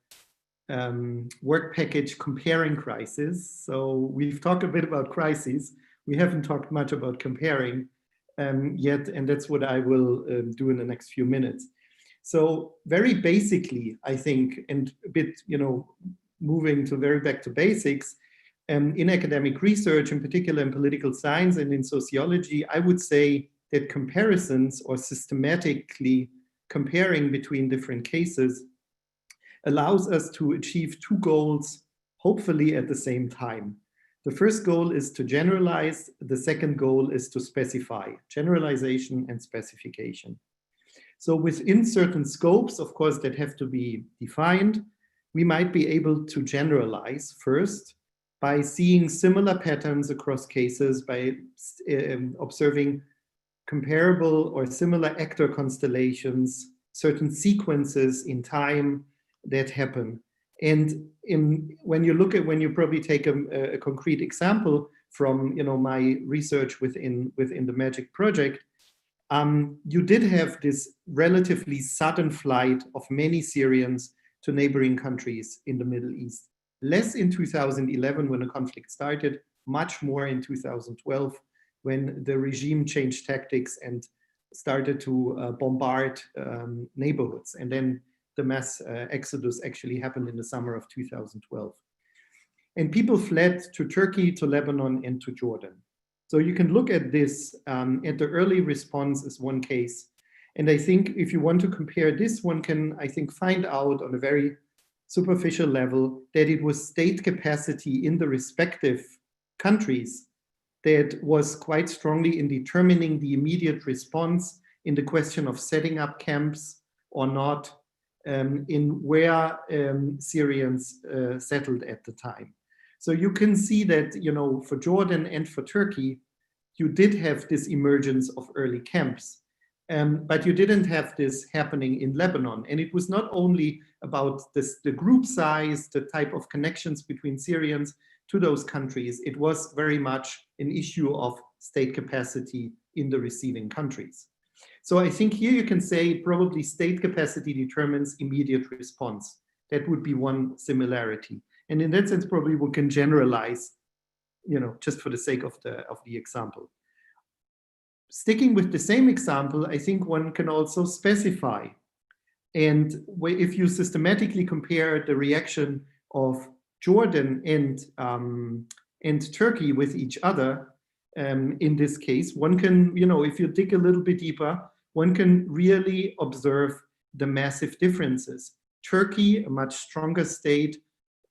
work package comparing crises. So we've talked a bit about crises. We haven't talked much about comparing yet, and that's what I will do in the next few minutes. So very basically, I think, and a bit, moving to very back to basics, in academic research, in particular in political science and in sociology, I would say that comparisons, or systematically comparing between different cases, allows us to achieve 2 goals, hopefully at the same time. The first goal is to generalize, the second goal is to specify, generalization and specification. So within certain scopes, of course, that have to be defined, we might be able to generalize first by seeing similar patterns across cases, by observing comparable or similar actor constellations, certain sequences in time that happen. And when you probably take a concrete example from my research within the MAGYC project, you did have this relatively sudden flight of many Syrians to neighboring countries in the Middle East. Less in 2011 when the conflict started, much more in 2012 when the regime changed tactics and started to bombard neighborhoods. And then the mass exodus actually happened in the summer of 2012. And people fled to Turkey, to Lebanon, and to Jordan. So you can look at this, at the early response as one case. And I think if you want to compare this, one can, I think, find out on a very superficial level that it was state capacity in the respective countries that was quite strongly in determining the immediate response in the question of setting up camps or not, in where Syrians settled at the time. So you can see that, for Jordan and for Turkey, you did have this emergence of early camps. But you didn't have this happening in Lebanon. And it was not only about the group size, the type of connections between Syrians, to those countries, it was very much an issue of state capacity in the receiving countries. So I think here you can say probably state capacity determines immediate response. That would be one similarity. And in that sense, probably we can generalize, just for the sake of the example. Sticking with the same example, I think one can also specify. And if you systematically compare the reaction of Jordan and Turkey with each other, in this case, one can, if you dig a little bit deeper, one can really observe the massive differences. Turkey, a much stronger state,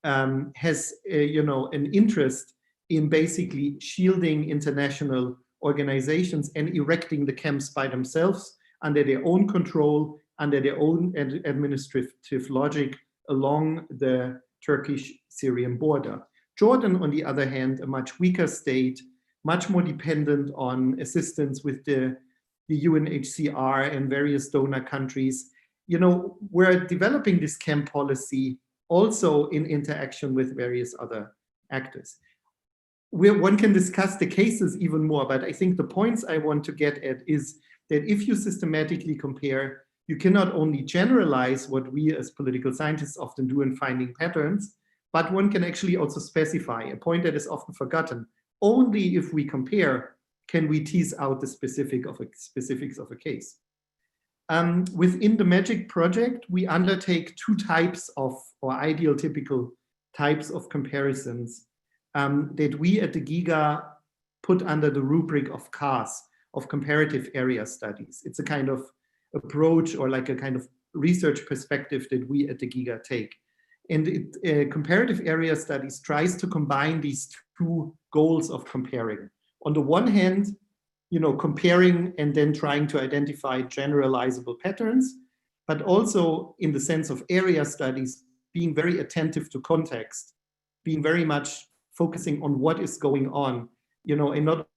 has an interest in basically shielding international organizations and erecting the camps by themselves under their own control, under their own administrative logic along the Turkish-Syrian border. Jordan, on the other hand, a much weaker state, much more dependent on assistance with the UNHCR and various donor countries. We're developing this camp policy also in interaction with various other actors. One can discuss the cases even more, but I think the points I want to get at is that if you systematically compare, you cannot only generalize what we as political scientists often do in finding patterns, but one can actually also specify, a point that is often forgotten. Only if we compare can we tease out the specifics of a case. Within the MAGYC project, we undertake two types of, or ideal typical types of comparisons that we at the GIGA put under the rubric of CAS, of comparative area studies. It's a kind of approach or like a kind of research perspective that we at the GIGA take. And comparative area studies tries to combine these two goals of comparing. On the one hand, comparing and then trying to identify generalizable patterns, but also in the sense of area studies, being very attentive to context, being very much focusing on what is going on, and not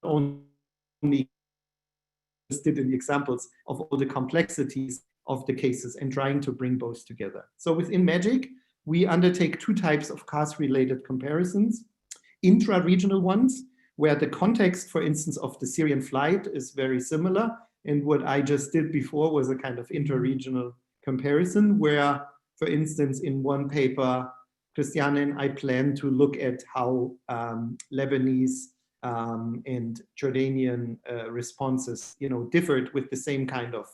only listed in the examples of all the complexities of the cases and trying to bring both together. So within MAGYC, we undertake two types of CAS-related comparisons, intra-regional ones, where the context, for instance, of the Syrian flight is very similar. And what I just did before was a kind of inter-regional comparison where, for instance, in one paper, Christiane and I plan to look at how Lebanese and Jordanian responses, differed with the same kind of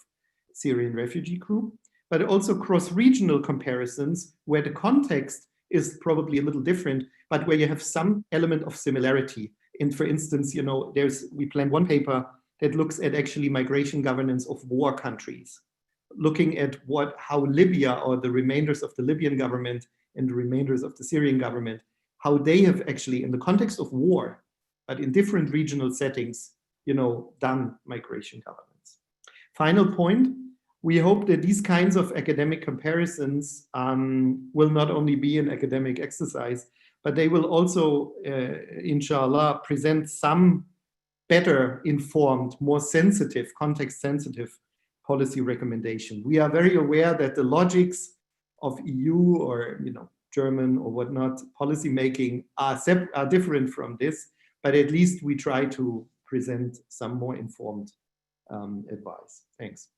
Syrian refugee group, but also cross-regional comparisons where the context is probably a little different, but where you have some element of similarity. And for instance, we plan one paper that looks at actually migration governance of war countries, looking at how Libya or the remainders of the Libyan government and the remainders of the Syrian government, how they have actually, in the context of war, but in different regional settings, done migration governance. Final point, we hope that these kinds of academic comparisons will not only be an academic exercise, but they will also, inshallah, present some better informed, more sensitive, context-sensitive policy recommendation. We are very aware that the logics of EU or German or whatnot policy making are different from this, but at least we try to present some more informed advice. Thanks.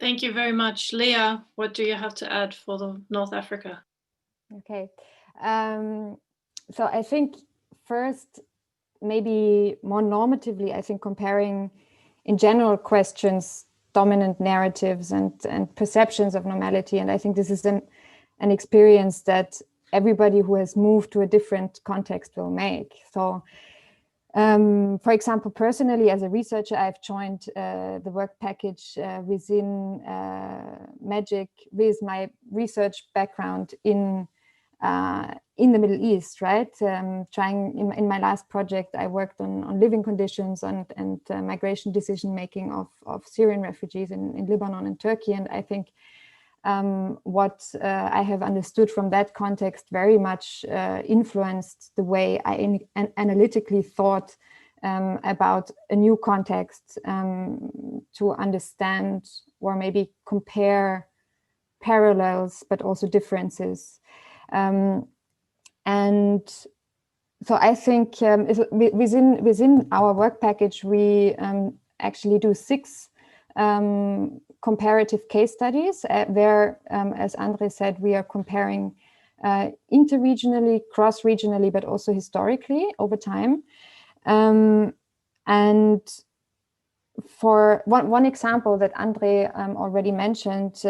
Thank you very much. Leah, what do you have to add for the North Africa? Okay, so I think first, maybe more normatively, I think comparing in general questions, dominant narratives and perceptions of normality. And I think this is an experience that everybody who has moved to a different context will make. So for example, personally, as a researcher, I've joined the work package within MAGYC with my research background in the Middle East, right? Trying in my last project, I worked on living conditions and migration decision-making of Syrian refugees in Lebanon and Turkey. And I think what I have understood from that context very much influenced the way I analytically thought about a new context to understand or maybe compare parallels, but also differences. And so I think within our work package, we actually do 6 comparative case studies where, as Andre said, we are comparing interregionally, cross-regionally, but also historically over time. And for one example that Andre already mentioned,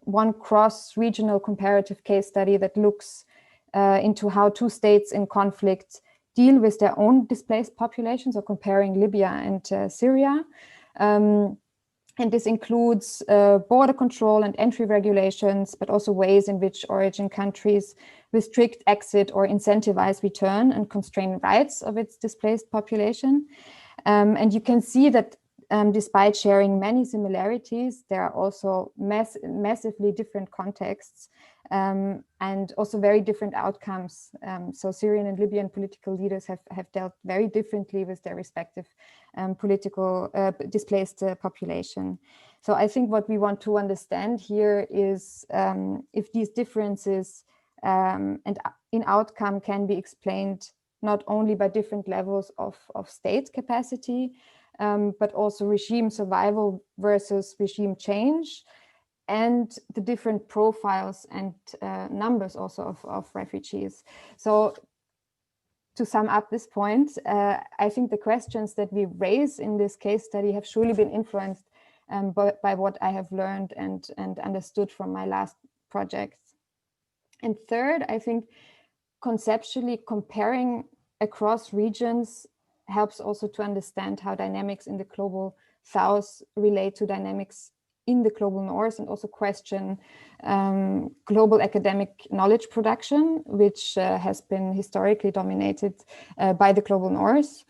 one cross-regional comparative case study that looks into how 2 states in conflict deal with their own displaced populations, or comparing Libya and Syria. And this includes border control and entry regulations, but also ways in which origin countries restrict exit or incentivize return and constrain rights of its displaced population. And you can see that despite sharing many similarities, there are also massively different contexts and also very different outcomes. So Syrian and Libyan political leaders have dealt very differently with their respective political displaced population. So I think what we want to understand here is if these differences and in outcome can be explained not only by different levels of state capacity, but also regime survival versus regime change, and the different profiles and numbers also of refugees. So to sum up this point, I think the questions that we raise in this case study have surely been influenced by what I have learned and understood from my last projects. And third, I think conceptually comparing across regions helps also to understand how dynamics in the global south relate to dynamics in the global north, and also question global academic knowledge production, which has been historically dominated by the global north.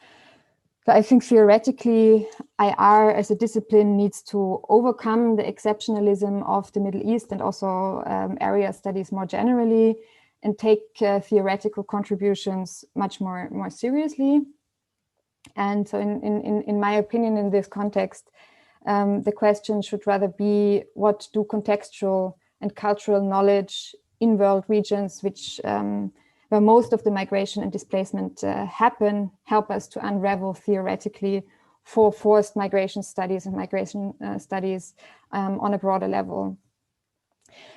So I think theoretically, IR as a discipline needs to overcome the exceptionalism of the Middle East and also area studies more generally, and take theoretical contributions much more seriously. And so in my opinion, in this context, the question should rather be, what do contextual and cultural knowledge in world regions, which where most of the migration and displacement happen, help us to unravel theoretically for forced migration studies and migration studies on a broader level.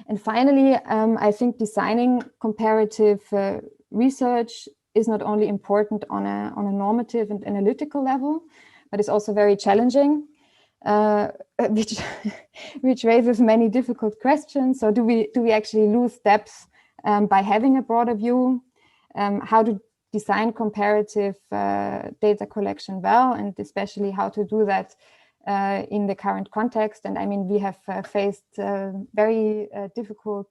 And finally, I think designing comparative research is not only important on a normative and analytical level, but it's also very challenging, which raises many difficult questions. So do we actually lose depth by having a broader view? How to design comparative data collection well, and especially how to do that in the current context. And I mean, we have faced very difficult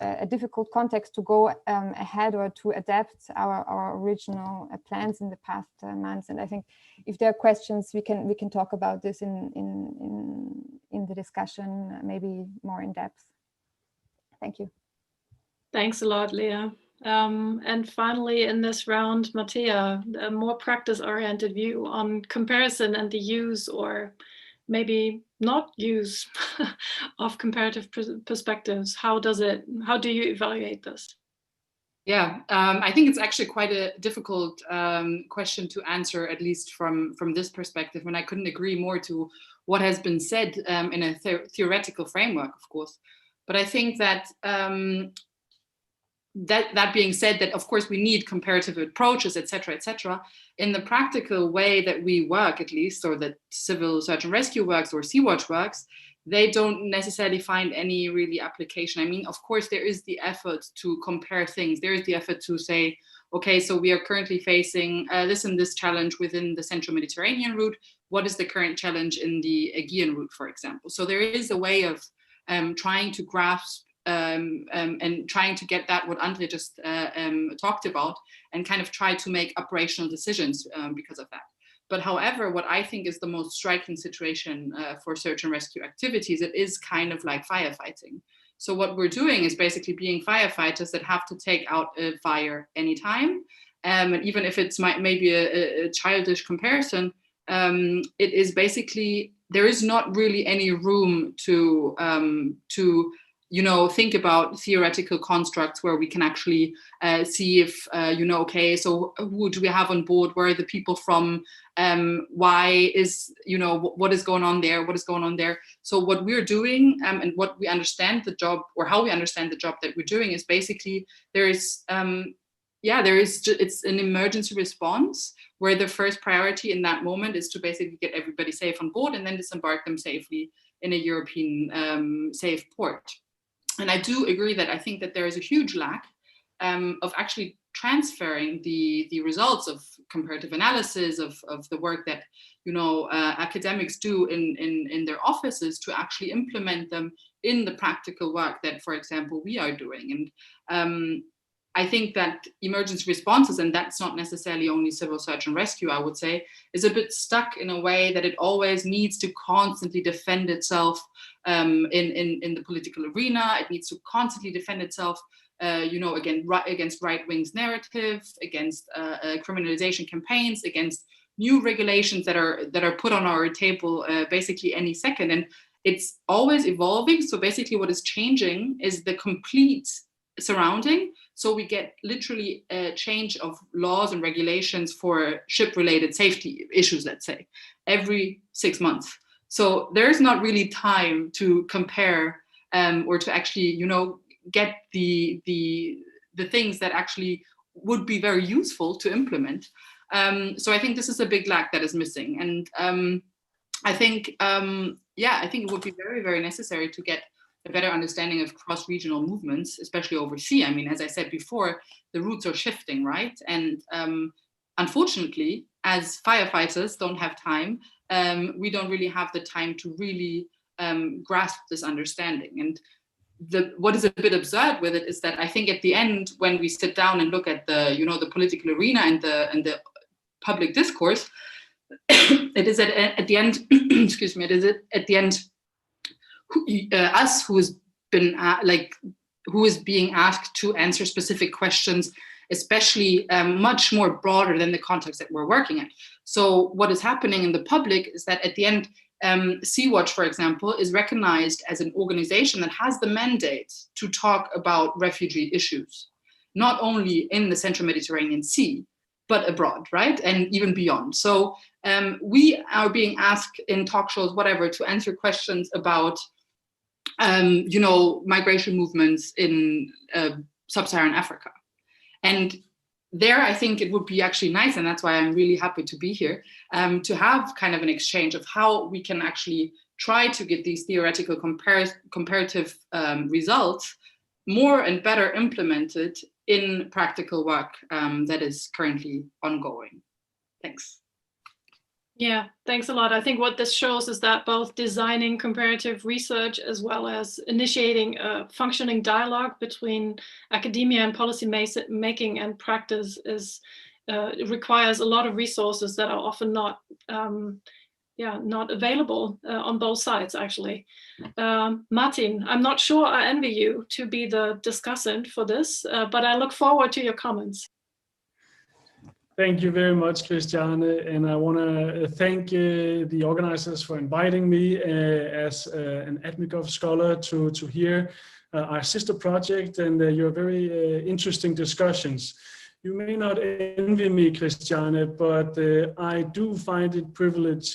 a difficult context to go ahead or to adapt our original plans in the past months. And I think if there are questions, we can talk about this in the discussion, maybe more in depth. Thank you. Thanks a lot, Leah. And finally, in this round, Mattea, a more practice-oriented view on comparison and the use, or maybe not use, of comparative perspectives. How do you evaluate this? Yeah, I think it's actually quite a difficult question to answer, at least from this perspective. And I couldn't agree more to what has been said in a theoretical framework, of course. But I think that that being said, that of course we need comparative approaches, et cetera, in the practical way that we work, at least, or that civil search and rescue works or Sea-Watch works, they don't necessarily find any really application. I mean, of course, there is the effort to compare things. There is the effort to say, okay, so we are currently facing this and this challenge within the Central Mediterranean route. What is the current challenge in the Aegean route, for example? So there is a way of trying to grasp and trying to get that what Andre just talked about, and kind of try to make operational decisions because of that. But however, what I think is the most striking situation for search and rescue activities, it is kind of like firefighting. So what we're doing is basically being firefighters that have to take out a fire anytime. And even if it's maybe a childish comparison, it is basically, there is not really any room to think about theoretical constructs where we can actually see if, okay, so who do we have on board? Where are the people from? Why is, what is going on there? What is going on there? So what we're doing and what we understand the job, or how we understand the job that we're doing, is basically it's an emergency response where the first priority in that moment is to basically get everybody safe on board and then disembark them safely in a European safe port. And I do agree that I think that there is a huge lack of actually transferring the results of comparative analysis of the work that academics do in their offices to actually implement them in the practical work that, for example, we are doing. And I think that emergency responses, and that's not necessarily only civil search and rescue, I would say, is a bit stuck in a way that it always needs to constantly defend itself in the political arena. It needs to constantly defend itself, against right-wing's narrative, against criminalization campaigns, against new regulations that are put on our table basically any second. And it's always evolving. So basically what is changing is the complete surrounding. So we get literally a change of laws and regulations for ship-related safety issues, let's say, every 6 months. So there's not really time to compare or to actually, get the things that actually would be very useful to implement. So I think this is a big lack that is missing. And I think it would be very, very necessary to get a better understanding of cross-regional movements, especially overseas. I mean, as I said before, the routes are shifting, right? And unfortunately, as firefighters don't have time, we don't really have the time to really grasp this understanding. And what is a bit absurd with it is that I think at the end, when we sit down and look at the political arena and the public discourse, it is at the end, excuse me, it is at the end us who is being asked to answer specific questions, especially much more broader than the context that we're working at. So what is happening in the public is that at the end, Sea-Watch, for example, is recognized as an organization that has the mandate to talk about refugee issues, not only in the Central Mediterranean Sea, but abroad, right? And even beyond. So we are being asked in talk shows, whatever, to answer questions about migration movements in sub-Saharan Africa. And there, I think it would be actually nice, and that's why I'm really happy to be here, to have kind of an exchange of how we can actually try to get these theoretical comparative results more and better implemented in practical work that is currently ongoing. Thanks. Yeah, thanks a lot. I think what this shows is that both designing comparative research as well as initiating a functioning dialogue between academia and policy making and practice requires a lot of resources that are often not available on both sides, actually. Martin, I'm not sure I envy you to be the discussant for this, but I look forward to your comments. Thank you very much, Christiane, and I want to thank the organizers for inviting me as an MAGYC scholar to hear our sister project and your very interesting discussions. You may not envy me, Christiane, but I do find it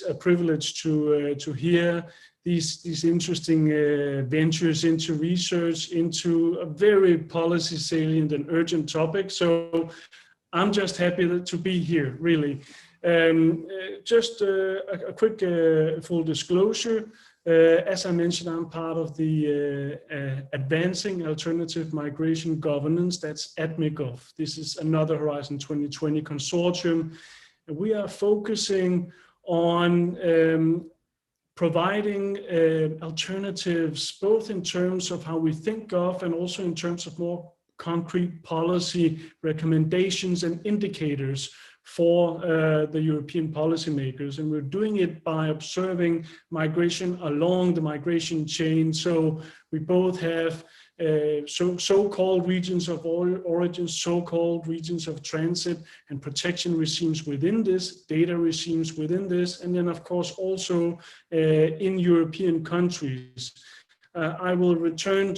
a privilege to hear these interesting ventures into research, into a very policy salient and urgent topic. So I'm just happy to be here, really. Just a quick full disclosure. As I mentioned, I'm part of the Advancing Alternative Migration Governance, that's ADMIGOV. This is another Horizon 2020 consortium. We are focusing on providing alternatives, both in terms of how we think of and also in terms of more concrete policy recommendations and indicators for the European policymakers. And we're doing it by observing migration along the migration chain. So we both have so-called regions of origin, so-called regions of transit and protection regimes within this, data regimes within this, and then of course also in European countries. I will return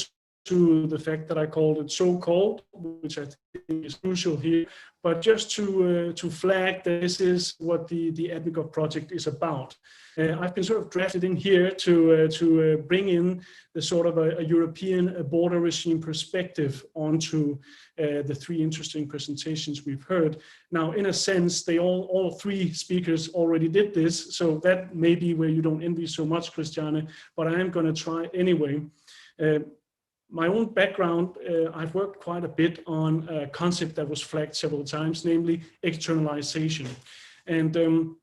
to the fact that I called it so-called, which I think is crucial here, but just to flag that this is what the MAGYC project is about. I've been sort of drafted in here to bring in the sort of a European border regime perspective onto the three interesting presentations we've heard. Now, in a sense, they all three speakers already did this, so that may be where you don't envy so much, Christiane, but I am going to try anyway. My own background, I've worked quite a bit on a concept that was flagged several times, namely externalization. And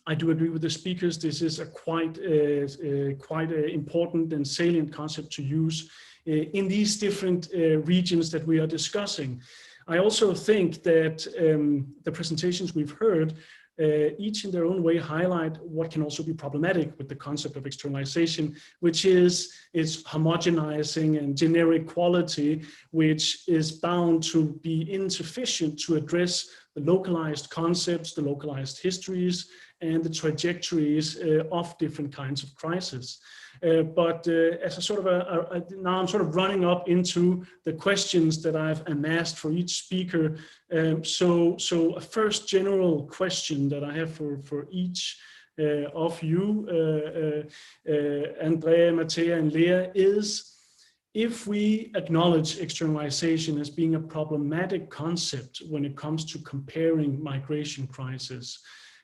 I do agree with the speakers. This is a quite important and salient concept to use in these different regions that we are discussing. I also think that the presentations we've heard each in their own way highlight what can also be problematic with the concept of externalization, which is its homogenizing and generic quality, which is bound to be insufficient to address the localized concepts, the localized histories, and the trajectories of different kinds of crises. But as a sort of now I'm sort of running up into the questions that I've amassed for each speaker. So a first general question that I have for each of you, Andrea, Mattea, and Lea, is if we acknowledge externalization as being a problematic concept when it comes to comparing migration crises,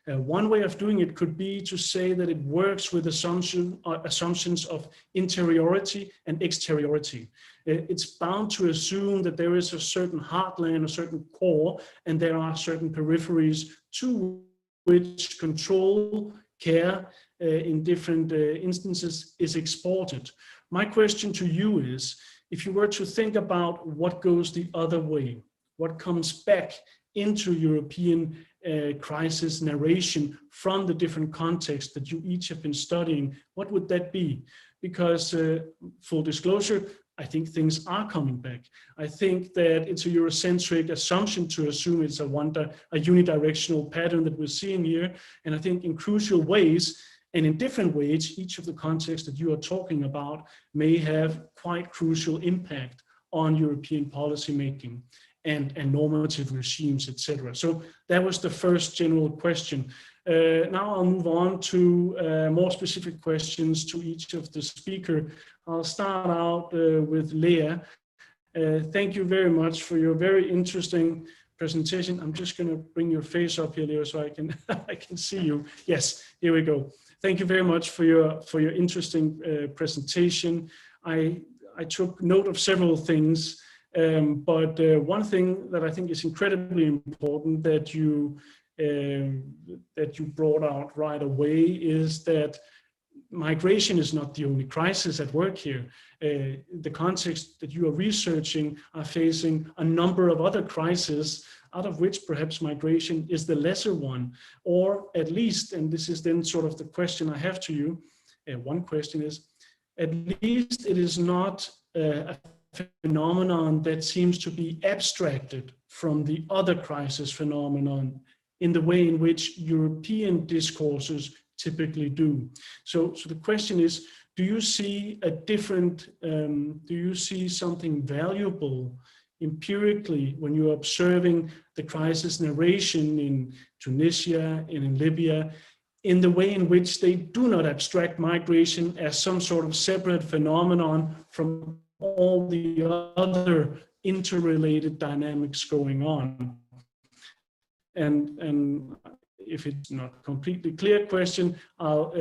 one way of doing it could be to say that it works with assumptions of interiority and exteriority. It's bound to assume that there is a certain heartland, a certain core, and there are certain peripheries to which control, care in different instances is exported. My question to you is, if you were to think about what goes the other way, what comes back into European crisis narration from the different contexts that you each have been studying, what would that be? Because full disclosure, I think things are coming back. I think that it's a Eurocentric assumption to assume it's a unidirectional pattern that we're seeing here. And I think in crucial ways and in different ways, each of the contexts that you are talking about may have quite crucial impact on European policymaking and normative regimes, etc. So that was the first general question. Now I'll move on to more specific questions to each of the speakers. I'll start out with Lea. Thank you very much for your very interesting presentation. I'm just going to bring your face up here, Lea, so I can I can see you. Yes, here we go. Thank you very much for your interesting presentation. I took note of several things. But one thing that I think is incredibly important that you brought out right away is that migration is not the only crisis at work here. The context that you are researching are facing a number of other crises, out of which perhaps migration is the lesser one, or at least, and this is then sort of the question I have to you, one question is, at least it is not a phenomenon that seems to be abstracted from the other crisis phenomenon in the way in which European discourses typically do. So the question is, do you see a different, do you see something valuable empirically when you're observing the crisis narration in Tunisia and in Libya, in the way in which they do not abstract migration as some sort of separate phenomenon from all the other interrelated dynamics going on? And if it's not a completely clear question, I'll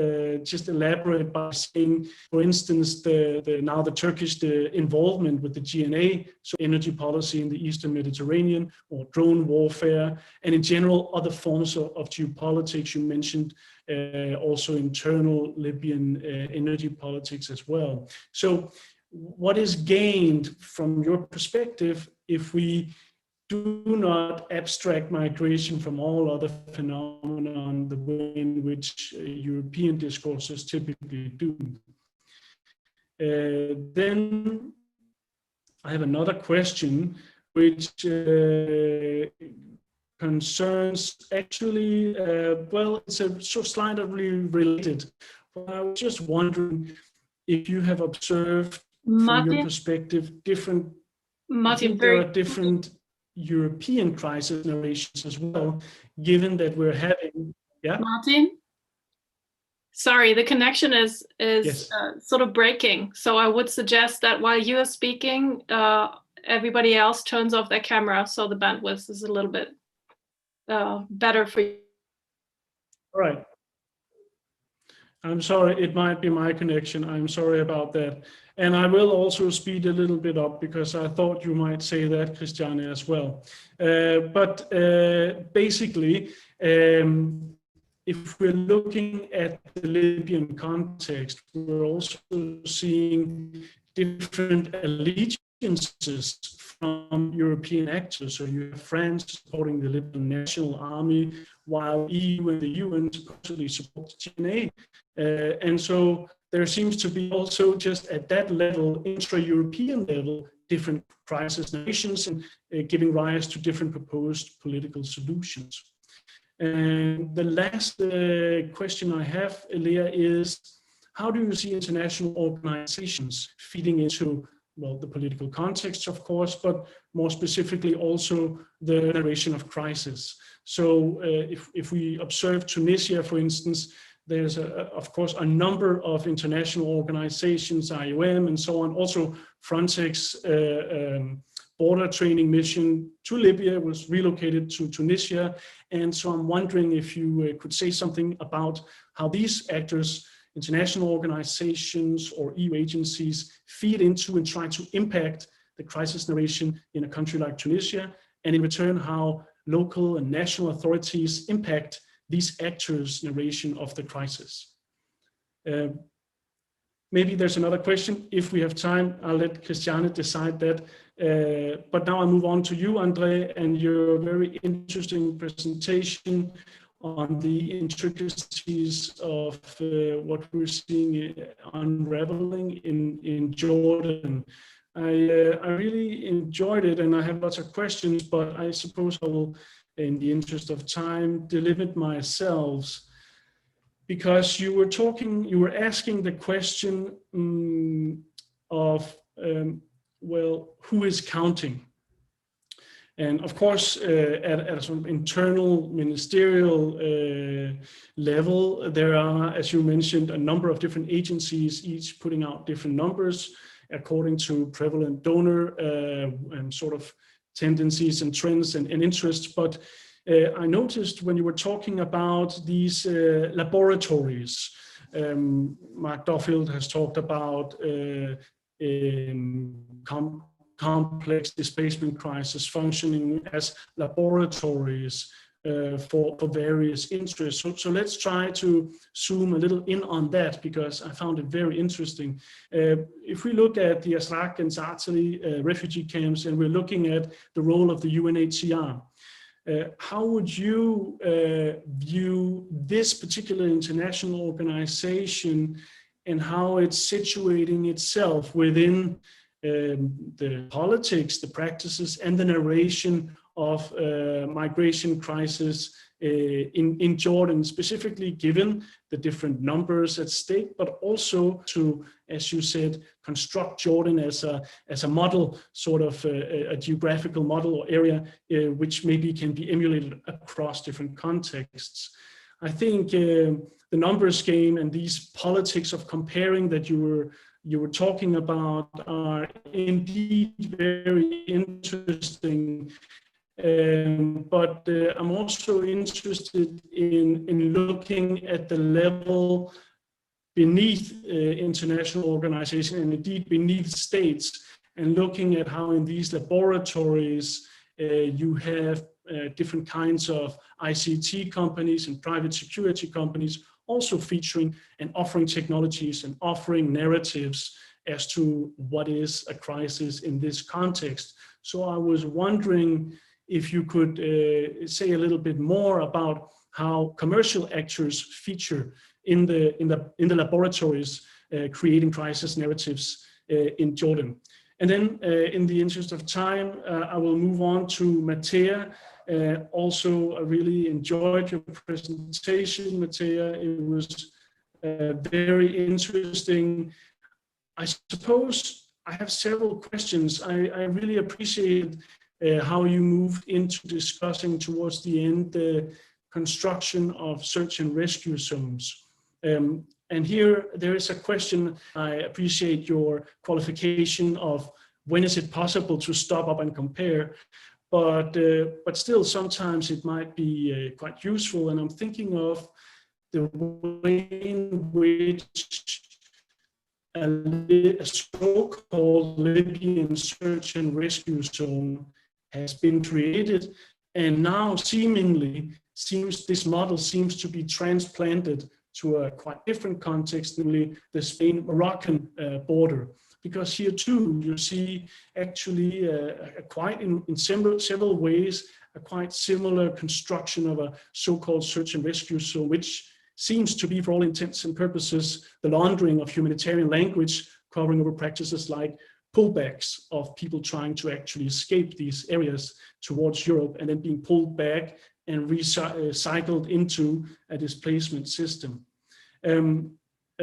just elaborate by saying, for instance, now the Turkish involvement with the GNA, so energy policy in the Eastern Mediterranean, or drone warfare, and in general other forms of geopolitics. You mentioned also internal Libyan energy politics as well. So what is gained from your perspective if we do not abstract migration from all other phenomena the way in which European discourses typically do? Then I have another question which concerns actually, well, it's so slightly related. But I was just wondering if you have observed from your perspective, different, I think there are different European crisis narrations as well, given that we're having, yeah? Martin? Sorry, the connection is Yes. sort of breaking. So I would suggest that while you are speaking, everybody else turns off their camera so the bandwidth is a little bit better for you. All right. I'm sorry, it might be my connection. I'm sorry about that. And I will also speed a little bit up because I thought you might say that, Christiane, as well. But basically, if we're looking at the Libyan context, we're also seeing different allegiances from European actors. So you have France supporting the Libyan National Army, while EU and the UN supposedly support the GNA. And so there seems to be also just at that level, intra-European level, different crisis nations and giving rise to different proposed political solutions. And the last question I have, Elia, is how do you see international organizations feeding into, well, the political context, of course, but more specifically also the narration of crisis? So if we observe Tunisia, for instance, there's, of course, a number of international organizations, IOM and so on, also Frontex border training mission to Libya was relocated to Tunisia. And so I'm wondering if you could say something about how these actors, international organizations or EU agencies, feed into and try to impact the crisis narration in a country like Tunisia, and in return how local and national authorities impact these actors' narration of the crisis. Maybe there's another question. If we have time, I'll let Christiane decide that. But now I move on to you, André, and your very interesting presentation on the intricacies of what we're seeing unraveling in Jordan. I really enjoyed it, and I have lots of questions, but I suppose I will, in the interest of time, delimit myself, because you were asking the question of, well, who is counting? And of course, at a sort of internal ministerial level, there are, as you mentioned, a number of different agencies, each putting out different numbers according to prevalent donor and sort of tendencies and trends and interests. But I noticed when you were talking about these laboratories, Mark Duffield has talked about complex displacement crisis functioning as laboratories for various interests. So let's try to zoom a little in on that, because I found it very interesting. If we look at the Azraq and Zaatari refugee camps, and we're looking at the role of the UNHCR, how would you view this particular international organization and how it's situating itself within the politics, the practices, and the narration of migration crisis in Jordan, specifically given the different numbers at stake, but also to, as you said, construct Jordan as a model, sort of a geographical model or area which maybe can be emulated across different contexts. I think the numbers game and these politics of comparing that you were talking about are indeed very interesting. But I'm also interested in looking at the level beneath international organizations and indeed beneath states, and looking at how in these laboratories you have different kinds of ICT companies and private security companies also featuring and offering technologies and offering narratives as to what is a crisis in this context. So I was wondering if you could say a little bit more about how commercial actors feature in the laboratories creating crisis narratives in Jordan. And then in the interest of time, I will move on to Matea. Also, I really enjoyed your presentation, Matea. It was very interesting. I suppose I have several questions. I really appreciate how you moved into discussing towards the end the construction of search and rescue zones. And here there is a question. I appreciate your qualification of when is it possible to stop up and compare, but still sometimes it might be quite useful. And I'm thinking of the way in which a so-called Libyan search and rescue zone has been created, and now seemingly this model seems to be transplanted to a quite different context, namely the Spain-Moroccan border. Because here too, you see actually quite in several ways, a quite similar construction of a so-called search and rescue zone, which seems to be, for all intents and purposes, the laundering of humanitarian language, covering over practices like pullbacks of people trying to actually escape these areas towards Europe and then being pulled back and recycled into a displacement system.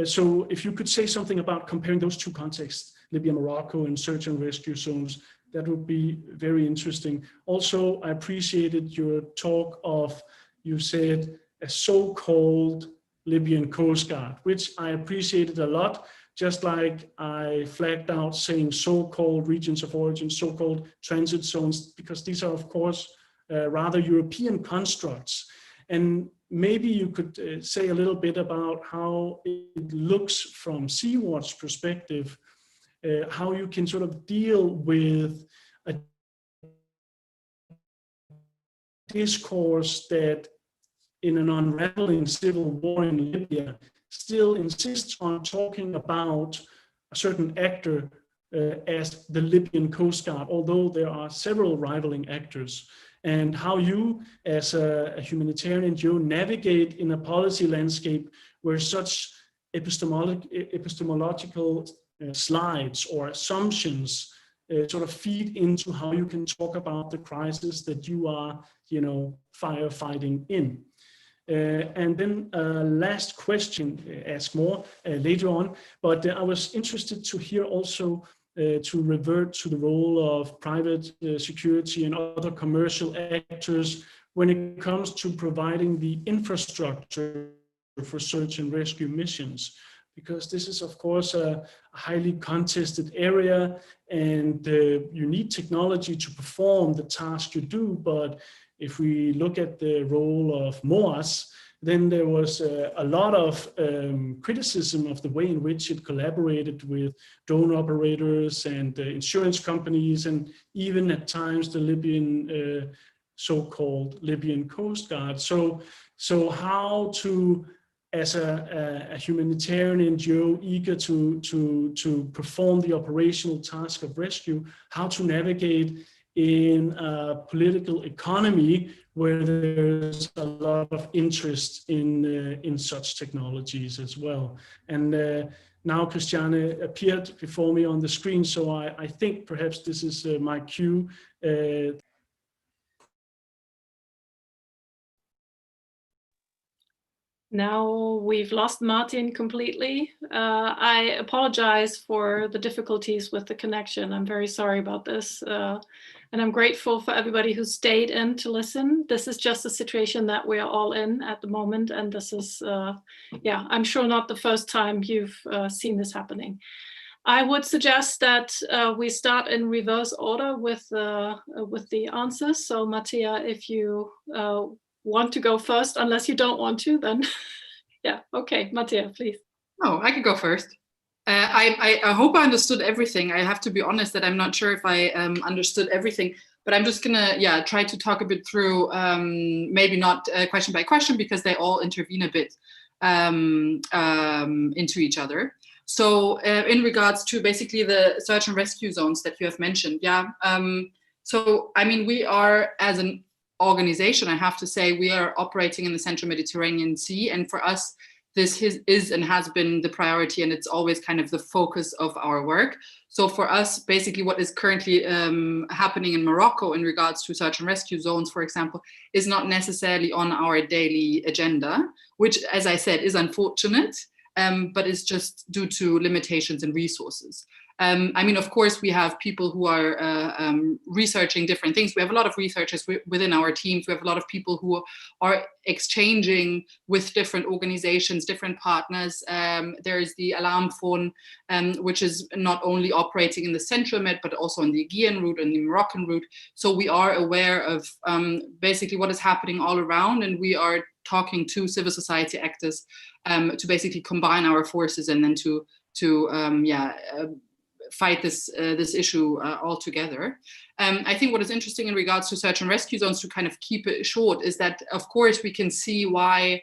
So if you could say something about comparing those two contexts, Libya, Morocco, and search and rescue zones, that would be very interesting. Also, I appreciated your talk of, you said, a so-called Libyan Coast Guard, which I appreciated a lot, just like I flagged out saying so-called regions of origin, so-called transit zones, because these are, of course, rather European constructs. And maybe you could say a little bit about how it looks from Sea-Watch perspective, how you can sort of deal with a discourse that in an unraveling civil war in Libya still insists on talking about a certain actor as the Libyan Coast Guard, although there are several rivaling actors, and how you as a humanitarian NGO navigate in a policy landscape where such epistemological slides or assumptions sort of feed into how you can talk about the crisis that you are, firefighting in. And then last question, ask more later on, but I was interested to hear also to revert to the role of private security and other commercial actors when it comes to providing the infrastructure for search and rescue missions, because this is of course a highly contested area and you need technology to perform the task you do. But if we look at the role of MOAS, then there was a lot of criticism of the way in which it collaborated with drone operators and insurance companies, and even at times the Libyan, so-called Libyan Coast Guard. So how to, as a humanitarian NGO eager to perform the operational task of rescue, how to navigate in a political economy where there's a lot of interest in such technologies as well. And now Christiane appeared before me on the screen, so I think perhaps this is my cue. Now we've lost Martin completely. I apologize for the difficulties with the connection. I'm very sorry about this. And I'm grateful for everybody who stayed in to listen. This is just a situation that we're all in at the moment. And this is, I'm sure not the first time you've seen this happening. I would suggest that we start in reverse order with the answers. So Mattia, if you want to go first, unless you don't want to, then yeah, okay, Mattia, please. Oh, I could go first. I hope I understood everything. I have to be honest that I'm not sure if I understood everything, but I'm just gonna try to talk a bit through, maybe not question by question, because they all intervene a bit into each other. So in regards to basically the search and rescue zones that you have mentioned, so I mean, we are, as an organization, I have to say, we are operating in the Central Mediterranean Sea, and for us this is and has been the priority, and it's always kind of the focus of our work. So for us, basically what is currently happening in Morocco in regards to search and rescue zones, for example, is not necessarily on our daily agenda, which, as I said, is unfortunate, but it's just due to limitations and resources. I mean, of course, we have people who are researching different things. We have a lot of researchers within our teams. We have a lot of people who are exchanging with different organizations, different partners. There is the Alarm phone, which is not only operating in the Central Med, but also on the Aegean route and the Moroccan route. So we are aware of basically what is happening all around, and we are talking to civil society actors to basically combine our forces and then to fight this issue all together. I think what is interesting in regards to search and rescue zones, to kind of keep it short, is that of course we can see why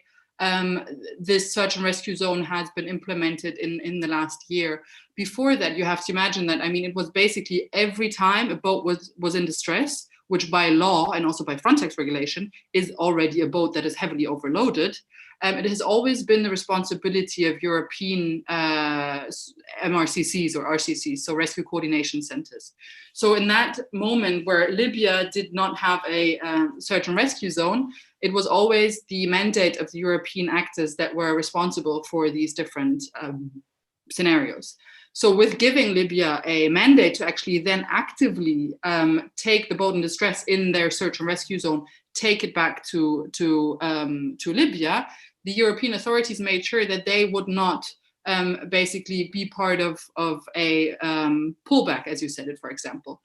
this search and rescue zone has been implemented in the last year. Before that, you have to imagine that, I mean, it was basically every time a boat was in distress, which by law and also by Frontex regulation is already a boat that is heavily overloaded. It has always been the responsibility of European MRCCs or RCCs, so rescue coordination centers. So in that moment where Libya did not have a search and rescue zone, it was always the mandate of the European actors that were responsible for these different scenarios. So with giving Libya a mandate to actually then actively take the boat in distress in their search and rescue zone, take it back to Libya, the European authorities made sure that they would not basically be part of a pullback, as you said it, for example.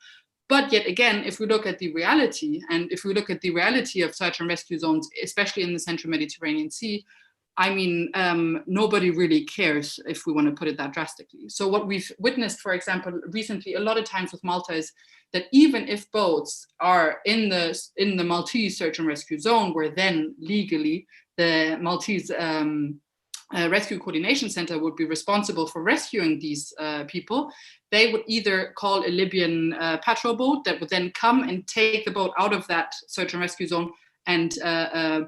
But yet again, if we look at the reality, and if we look at the reality of search and rescue zones, especially in the Central Mediterranean Sea, I mean, nobody really cares, if we want to put it that drastically. So what we've witnessed, for example, recently, a lot of times with Malta, is that even if boats are in the Maltese search and rescue zone, where then legally the Maltese Rescue Coordination Center would be responsible for rescuing these people, they would either call a Libyan patrol boat that would then come and take the boat out of that search and rescue zone and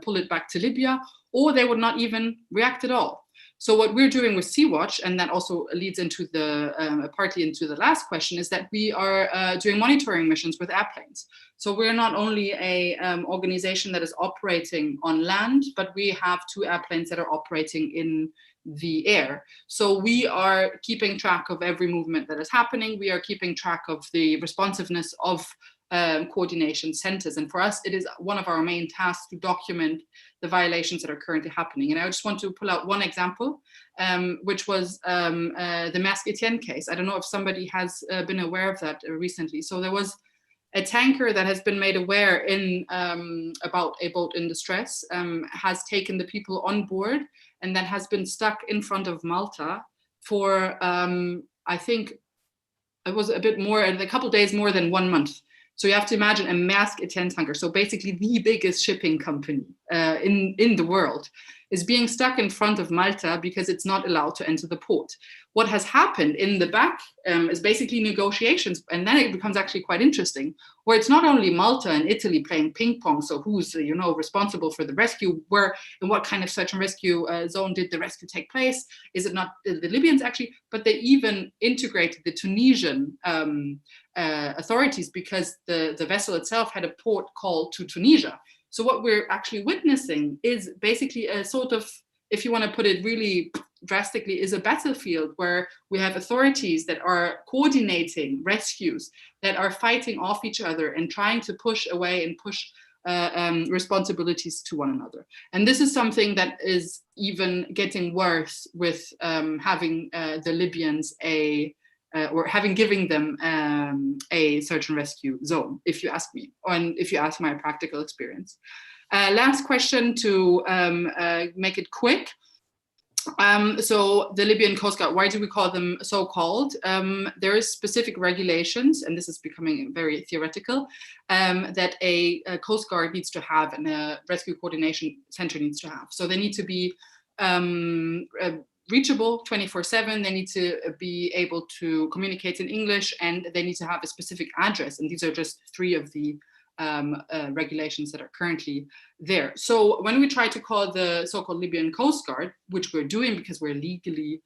pull it back to Libya, or they would not even react at all. So what we're doing with Sea-Watch, and that also leads into the partly into the last question, is that we are doing monitoring missions with airplanes. So we're not only a organization that is operating on land, but we have 2 airplanes that are operating in the air. So we are keeping track of every movement that is happening. We are keeping track of the responsiveness of coordination centers. And for us, it is one of our main tasks to document the violations that are currently happening. And I just want to pull out one example, which was the MAGYC case. I don't know if somebody has been aware of that recently. So there was a tanker that has been made aware about a boat in distress, has taken the people on board, and that has been stuck in front of Malta for, I think it was a couple days more than 1 month. So you have to imagine a MAGYC tanker, so basically the biggest shipping company in the world, is being stuck in front of Malta because it's not allowed to enter the port. What has happened in the back is basically negotiations, and then it becomes actually quite interesting, where it's not only Malta and Italy playing ping pong, so who's responsible for the rescue, where in what kind of search and rescue zone did the rescue take place? Is it not the Libyans actually? But they even integrated the Tunisian authorities, because the vessel itself had a port call to Tunisia. So what we're actually witnessing is basically a sort of, if you want to put it really drastically, is a battlefield where we have authorities that are coordinating rescues, that are fighting off each other and trying to push away and push responsibilities to one another. And this is something that is even getting worse with having the Libyans or having given them a search and rescue zone, if you ask me, and if you ask my practical experience. Last question to make it quick. So the Libyan Coast Guard, why do we call them so-called? There is specific regulations, and this is becoming very theoretical, that a Coast Guard needs to have and a Rescue Coordination Center needs to have. So they need to be reachable 24/7, they need to be able to communicate in English, and they need to have a specific address. And these are just 3 of the regulations that are currently there. So when we try to call the so-called Libyan Coast Guard, which we're doing because we're legally,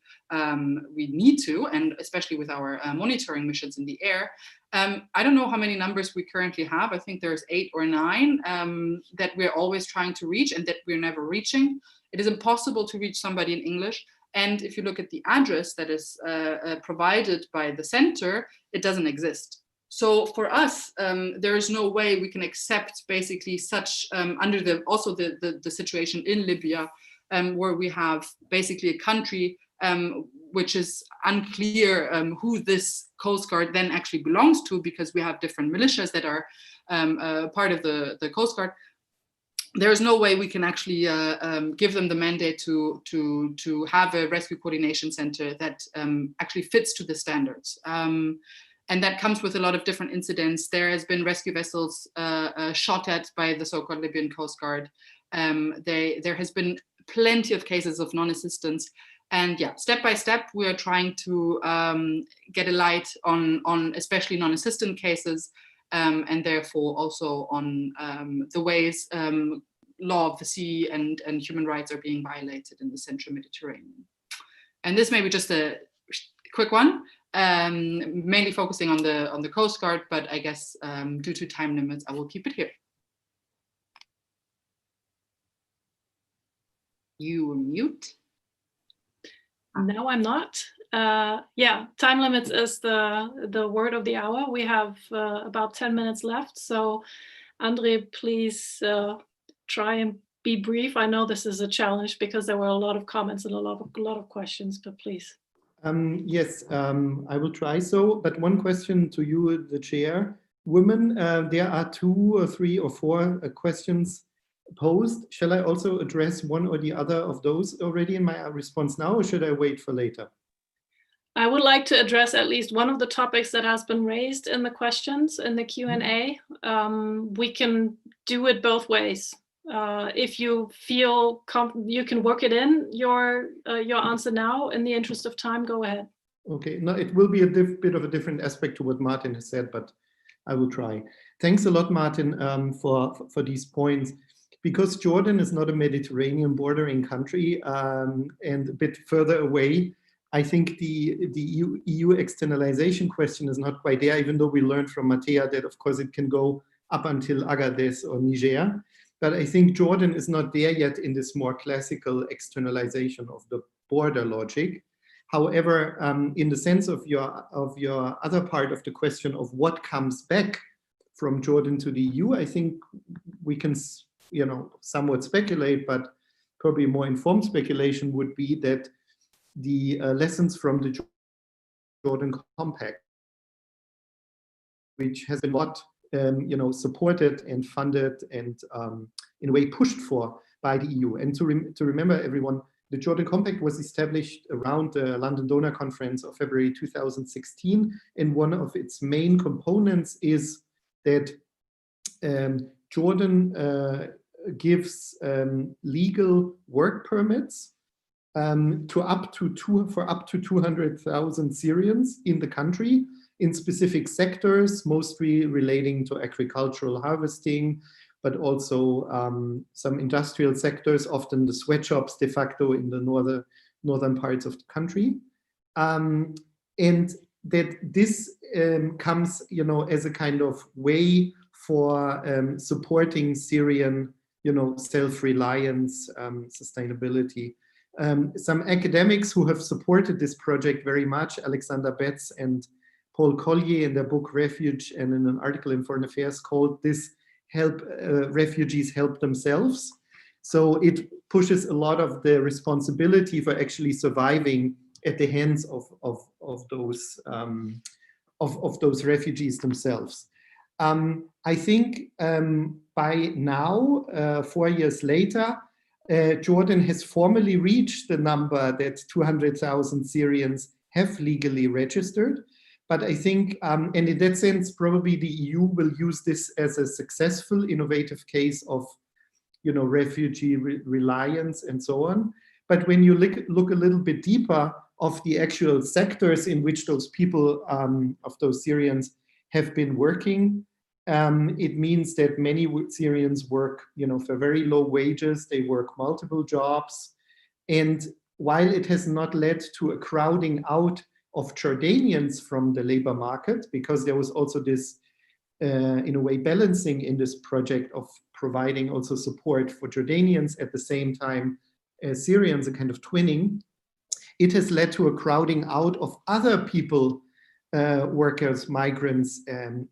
we need to, and especially with our monitoring missions in the air, I don't know how many numbers we currently have. I think there's 8 or 9 that we're always trying to reach and that we're never reaching. It is impossible to reach somebody in English. And if you look at the address that is provided by the center, it doesn't exist. So for us, there is no way we can accept basically such, under the situation in Libya, where we have basically a country which is unclear who this Coast Guard then actually belongs to, because we have different militias that are part of the Coast Guard. There is no way we can actually give them the mandate to have a rescue coordination center that actually fits to the standards. And that comes with a lot of different incidents. There has been rescue vessels shot at by the so-called Libyan Coast Guard. There has been plenty of cases of non-assistance. And yeah, step by step, we are trying to get a light on especially non-assistant cases, and therefore also on the ways law of the sea and human rights are being violated in the Central Mediterranean. And this may be just a quick one, mainly focusing on the Coast Guard, but I guess due to time limits, I will keep it here. You mute. No, I'm not. Yeah, time limits is the word of the hour. We have about 10 minutes left. So Andre, please try and be brief. I know this is a challenge because there were a lot of comments and a lot of questions, but please. Yes, I will try so, but one question to you, the chair. Women, there are 2 or 3 or 4 questions posed. Shall I also address one or the other of those already in my response now, or should I wait for later? I would like to address at least one of the topics that has been raised in the questions in the Q&A. We can do it both ways. If you feel you can work it in your answer now, in the interest of time, go ahead. Okay, no, it will be a bit of a different aspect to what Martin has said, but I will try. Thanks a lot, Martin, for these points. Because Jordan is not a Mediterranean bordering country and a bit further away, I think the EU externalization question is not quite there, even though we learned from Matea that, of course, it can go up until Agadez or Niger. But I think Jordan is not there yet in this more classical externalization of the border logic. However, in the sense of your other part of the question of what comes back from Jordan to the EU, I think we can, somewhat speculate, but probably more informed speculation would be that the lessons from the Jordan Compact, which has been a lot, supported and funded and in a way pushed for by the EU. And to remember, everyone, the Jordan Compact was established around the London Donor Conference of February 2016, and one of its main components is that Jordan gives legal work permits for up to 200,000 Syrians in the country in specific sectors, mostly relating to agricultural harvesting, but also some industrial sectors, often the sweatshops de facto in the northern parts of the country. And that this comes, as a kind of way for supporting Syrian, self-reliance, sustainability. Some academics who have supported this project very much, Alexander Betz and Paul Collier in their book Refuge, and in an article in Foreign Affairs called this Refugees Help Themselves. So it pushes a lot of the responsibility for actually surviving at the hands of those refugees themselves. I think by now, 4 years later, Jordan has formally reached the number that 200,000 Syrians have legally registered. But I think, and in that sense, probably the EU will use this as a successful, innovative case of, refugee reliance and so on. But when you look a little bit deeper of the actual sectors in which those people, of those Syrians, have been working, it means that many Syrians work, for very low wages. They work multiple jobs. And while it has not led to a crowding out of Jordanians from the labor market, because there was also this, in a way, balancing in this project of providing also support for Jordanians at the same time as Syrians, a kind of twinning. it has led to a crowding out of other people, workers, migrants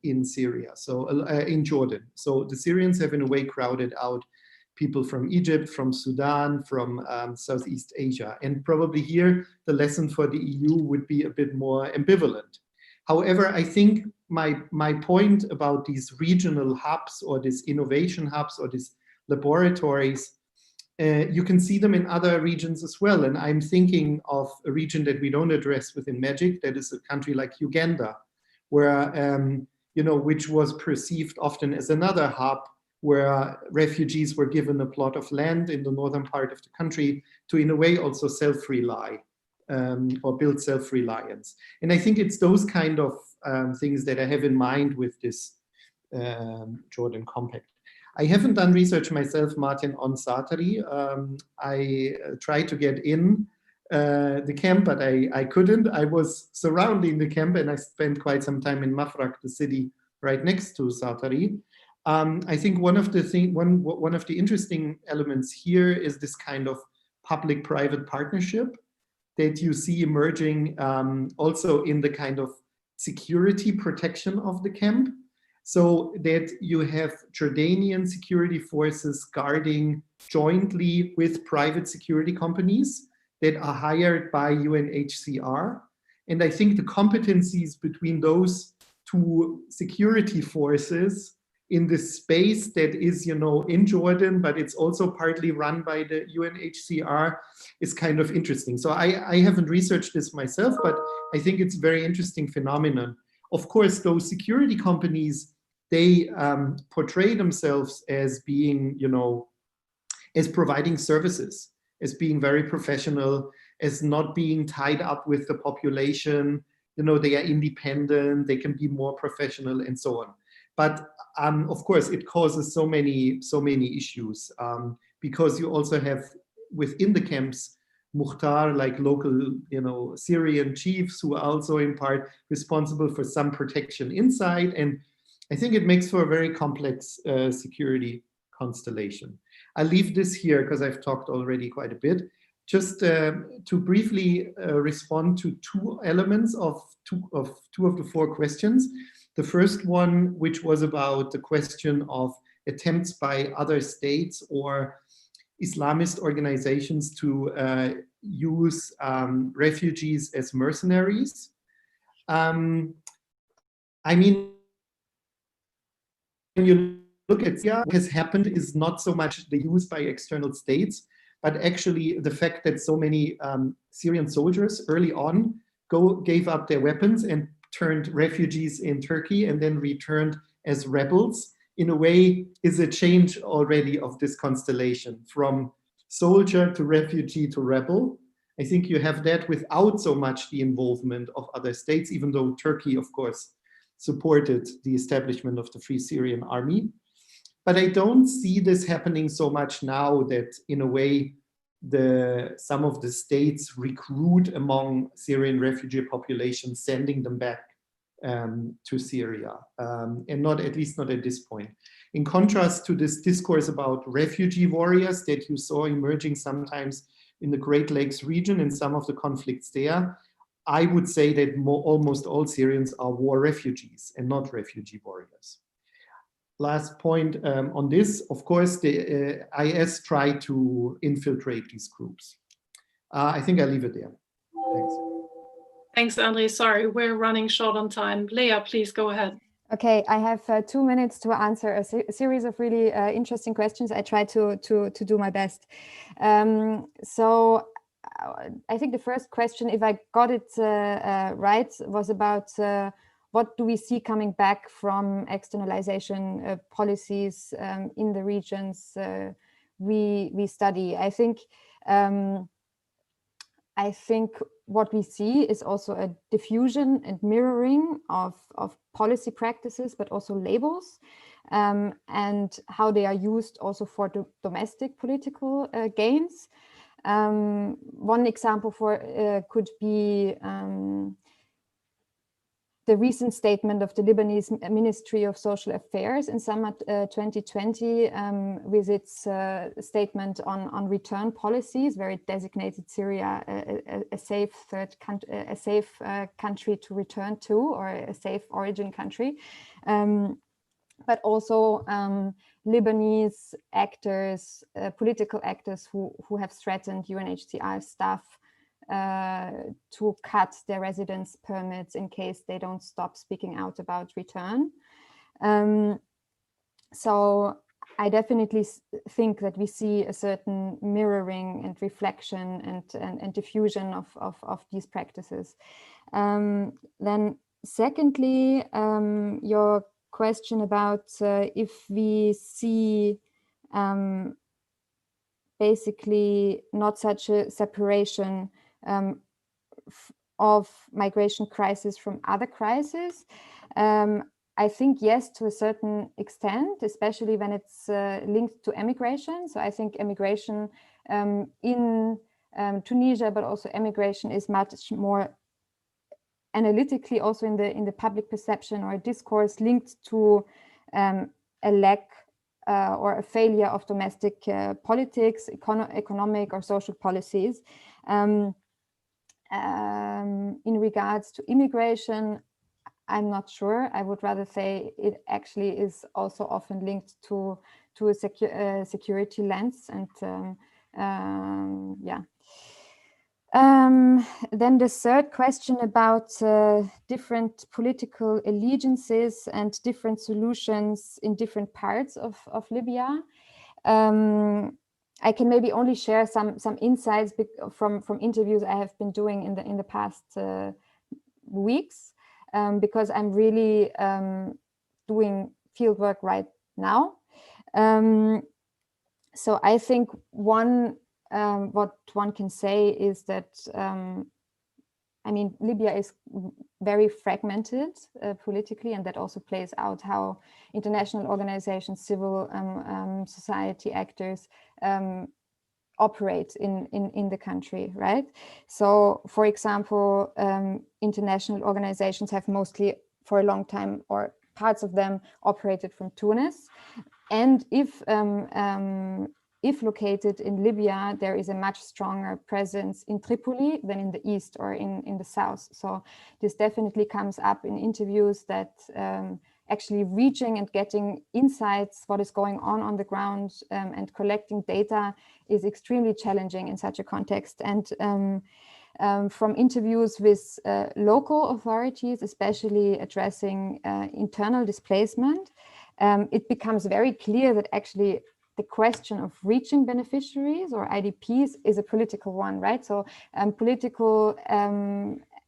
in Syria, so in Jordan. So the Syrians have in a way crowded out people from Egypt, from Sudan, from Southeast Asia. And probably here, the lesson for the EU would be a bit more ambivalent. However, I think my point about these regional hubs or these innovation hubs or these laboratories, you can see them in other regions as well. And I'm thinking of a region that we don't address within MAGYC, that is a country like Uganda, where, you know, which was perceived often as another hub where refugees were given a plot of land in the northern part of the country to, in a way, also self-rely or build self-reliance. And I think it's those kind of things that I have in mind with this Jordan Compact. I haven't done research myself, Martin, on Zaatari. I tried to get in the camp, but I couldn't. I was surrounding the camp and I spent quite some time in Mafraq, the city right next to Zaatari. I think one of the interesting elements here is this kind of public-private partnership that you see emerging also in the kind of security protection of the camp. So that you have Jordanian security forces guarding jointly with private security companies that are hired by UNHCR. And I think the competencies between those two security forces in this space that is, you know, in Jordan, but it's also partly run by the UNHCR is kind of interesting. So I haven't researched this myself, but I think it's a very interesting phenomenon. Of course, those security companies, they portray themselves as being, you know, as providing services, as being very professional, as not being tied up with the population. You know, they are independent, they can be more professional and so on. But of course, it causes so many issues because you also have within the camps Mukhtar, like local, you know, Syrian chiefs who are also in part responsible for some protection inside. And I think it makes for a very complex security constellation. I'll leave this here because I've talked already quite a bit. Just to briefly respond to two elements of two of the four questions. The first one, which was about the question of attempts by other states or Islamist organizations to use refugees as mercenaries. I mean, when you look at Syria, what has happened is not so much the use by external states, but actually the fact that so many Syrian soldiers early on gave up their weapons and turned refugees in Turkey and then returned as rebels, in a way is a change already of this constellation from soldier to refugee to rebel. I think you have that without so much the involvement of other states, even though Turkey, of course, supported the establishment of the Free Syrian Army. But I don't see this happening so much now that, in a way, some of the states recruit among Syrian refugee populations, sending them back to Syria, and not, at least not at this point. In contrast to this discourse about refugee warriors that you saw emerging sometimes in the Great Lakes region in some of the conflicts there, I would say that almost all Syrians are war refugees and not refugee warriors. Last point on this, of course, the IS tried to infiltrate these groups. I think I'll leave it there. Thanks. Thanks, Andre. Sorry, we're running short on time. Leah, please go ahead. Okay, I have 2 minutes to answer a series of really interesting questions. I try to do my best. So I think the first question, if I got it right, was about what do we see coming back from externalization policies in the regions we study. I think what we see is also a diffusion and mirroring of policy practices, but also labels, and how they are used also for domestic political gains. One example could be the recent statement of the Lebanese Ministry of Social Affairs in summer 2020 with its statement on return policies, where it designated Syria a safe country to return to, or a safe origin country. But also Lebanese actors, political actors who have threatened UNHCR staff to cut their residence permits in case they don't stop speaking out about return. So I definitely think that we see a certain mirroring and reflection and diffusion of these practices. Then secondly, your question about if we see basically not such a separation of migration crisis from other crises. I think yes, to a certain extent, especially when it's linked to emigration. So I think emigration in Tunisia, but also emigration is much more analytically also in the public perception or discourse linked to a lack or a failure of domestic politics, economic or social policies. In regards to immigration, I'm not sure. I would rather say it actually is also often linked to a security lens, and yeah. Then the third question about different political allegiances and different solutions in different parts of Libya. I can maybe only share some insights from interviews I have been doing in the past weeks, because I'm really doing fieldwork right now. So I think what one can say is that I mean, Libya is very fragmented politically, and that also plays out how international organizations, civil society actors operate in the country, right? So, for example, international organizations have mostly, for a long time, or parts of them, operated from Tunis. And if located in Libya, there is a much stronger presence in Tripoli than in the east or in the south. So this definitely comes up in interviews, that actually reaching and getting insights, what is going on the ground, and collecting data is extremely challenging in such a context. And from interviews with local authorities, especially addressing internal displacement, it becomes very clear that actually the question of reaching beneficiaries or IDPs is a political one, right? So political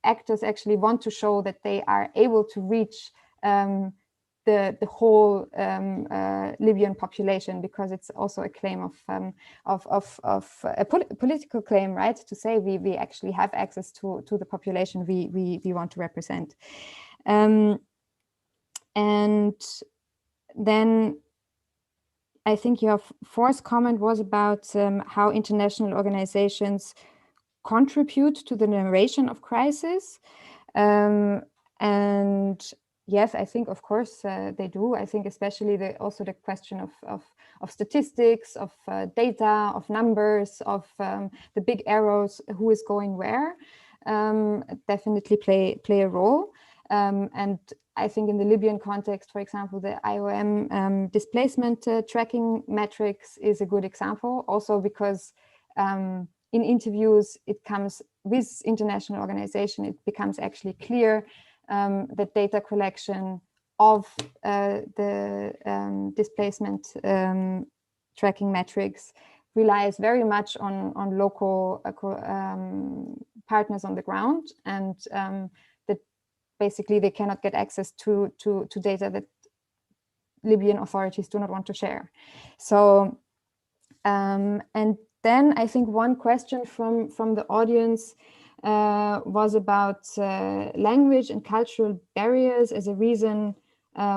actors actually want to show that they are able to reach the whole Libyan population, because it's also a claim of a political claim, right? To say we actually have access to the population we want to represent. And then I think your fourth comment was about how international organizations contribute to the narration of crisis. And yes, I think, of course, they do. I think especially also the question of statistics, of data, of numbers, of the big arrows, who is going where, definitely play a role. And I think in the Libyan context, for example, the IOM displacement tracking metrics is a good example, also because in interviews, it comes with international organization, it becomes actually clear that data collection of the displacement tracking metrics relies very much on local partners on the ground, and that basically they cannot get access to data that Libyan authorities do not want to share. So, and then I think one question from the audience was about language and cultural barriers as a reason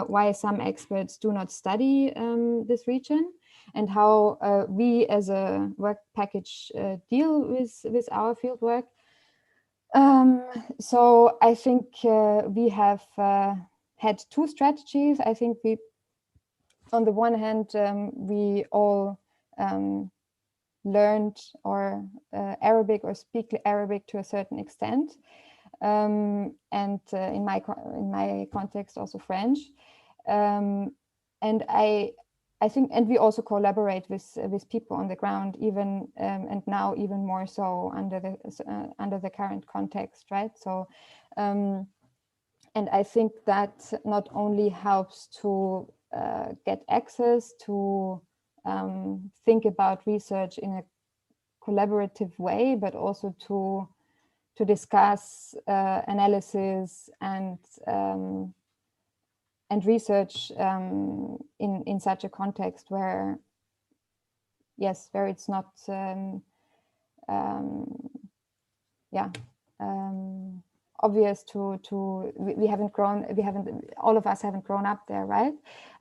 why some experts do not study this region, and how we as a work package deal with our fieldwork. So I think we have had two strategies. I think we, on the one hand, we all learned Arabic or speak Arabic to a certain extent, and in my context also French, and I think, and we also collaborate with people on the ground, even and now even more so under the current context, right? So, and I think that not only helps to get access to think about research in a collaborative way, but also to discuss analysis and research in such a context where, yes, where it's not, obvious we haven't all of us haven't grown up there, right?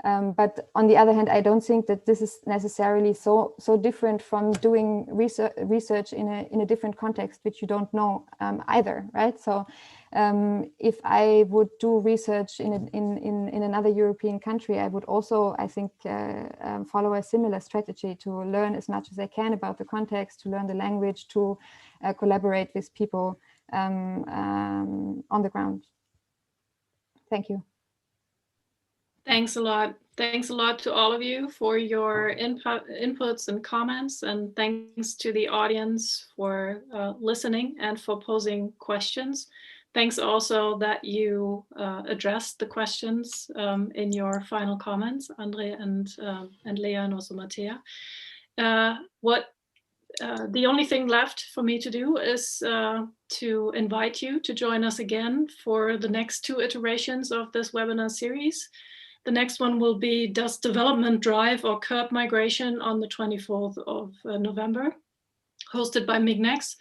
But on the other hand, I don't think that this is necessarily so different from doing research in a different context, which you don't know either, right? So if I would do research in another European country, I would also, I think, follow a similar strategy to learn as much as I can about the context, to learn the language, to collaborate with people on the ground. Thank you. Thanks a lot. Thanks a lot to all of you for your inputs and comments, and thanks to the audience for listening and for posing questions. Thanks also that you addressed the questions in your final comments, Andre and Lea and also Mattea. The only thing left for me to do is to invite you to join us again for the next two iterations of this webinar series. The next one will be Does Development Drive or Curb Migration on the 24th of November, hosted by MAGYC.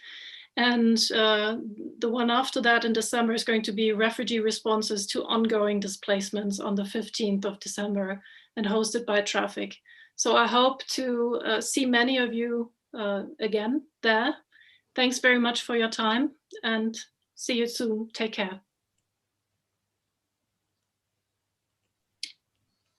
And the one after that in December is going to be Refugee Responses to Ongoing Displacements on the 15th of December and hosted by Traffic. So I hope to see many of you again there. Thanks very much for your time and see you soon. Take care.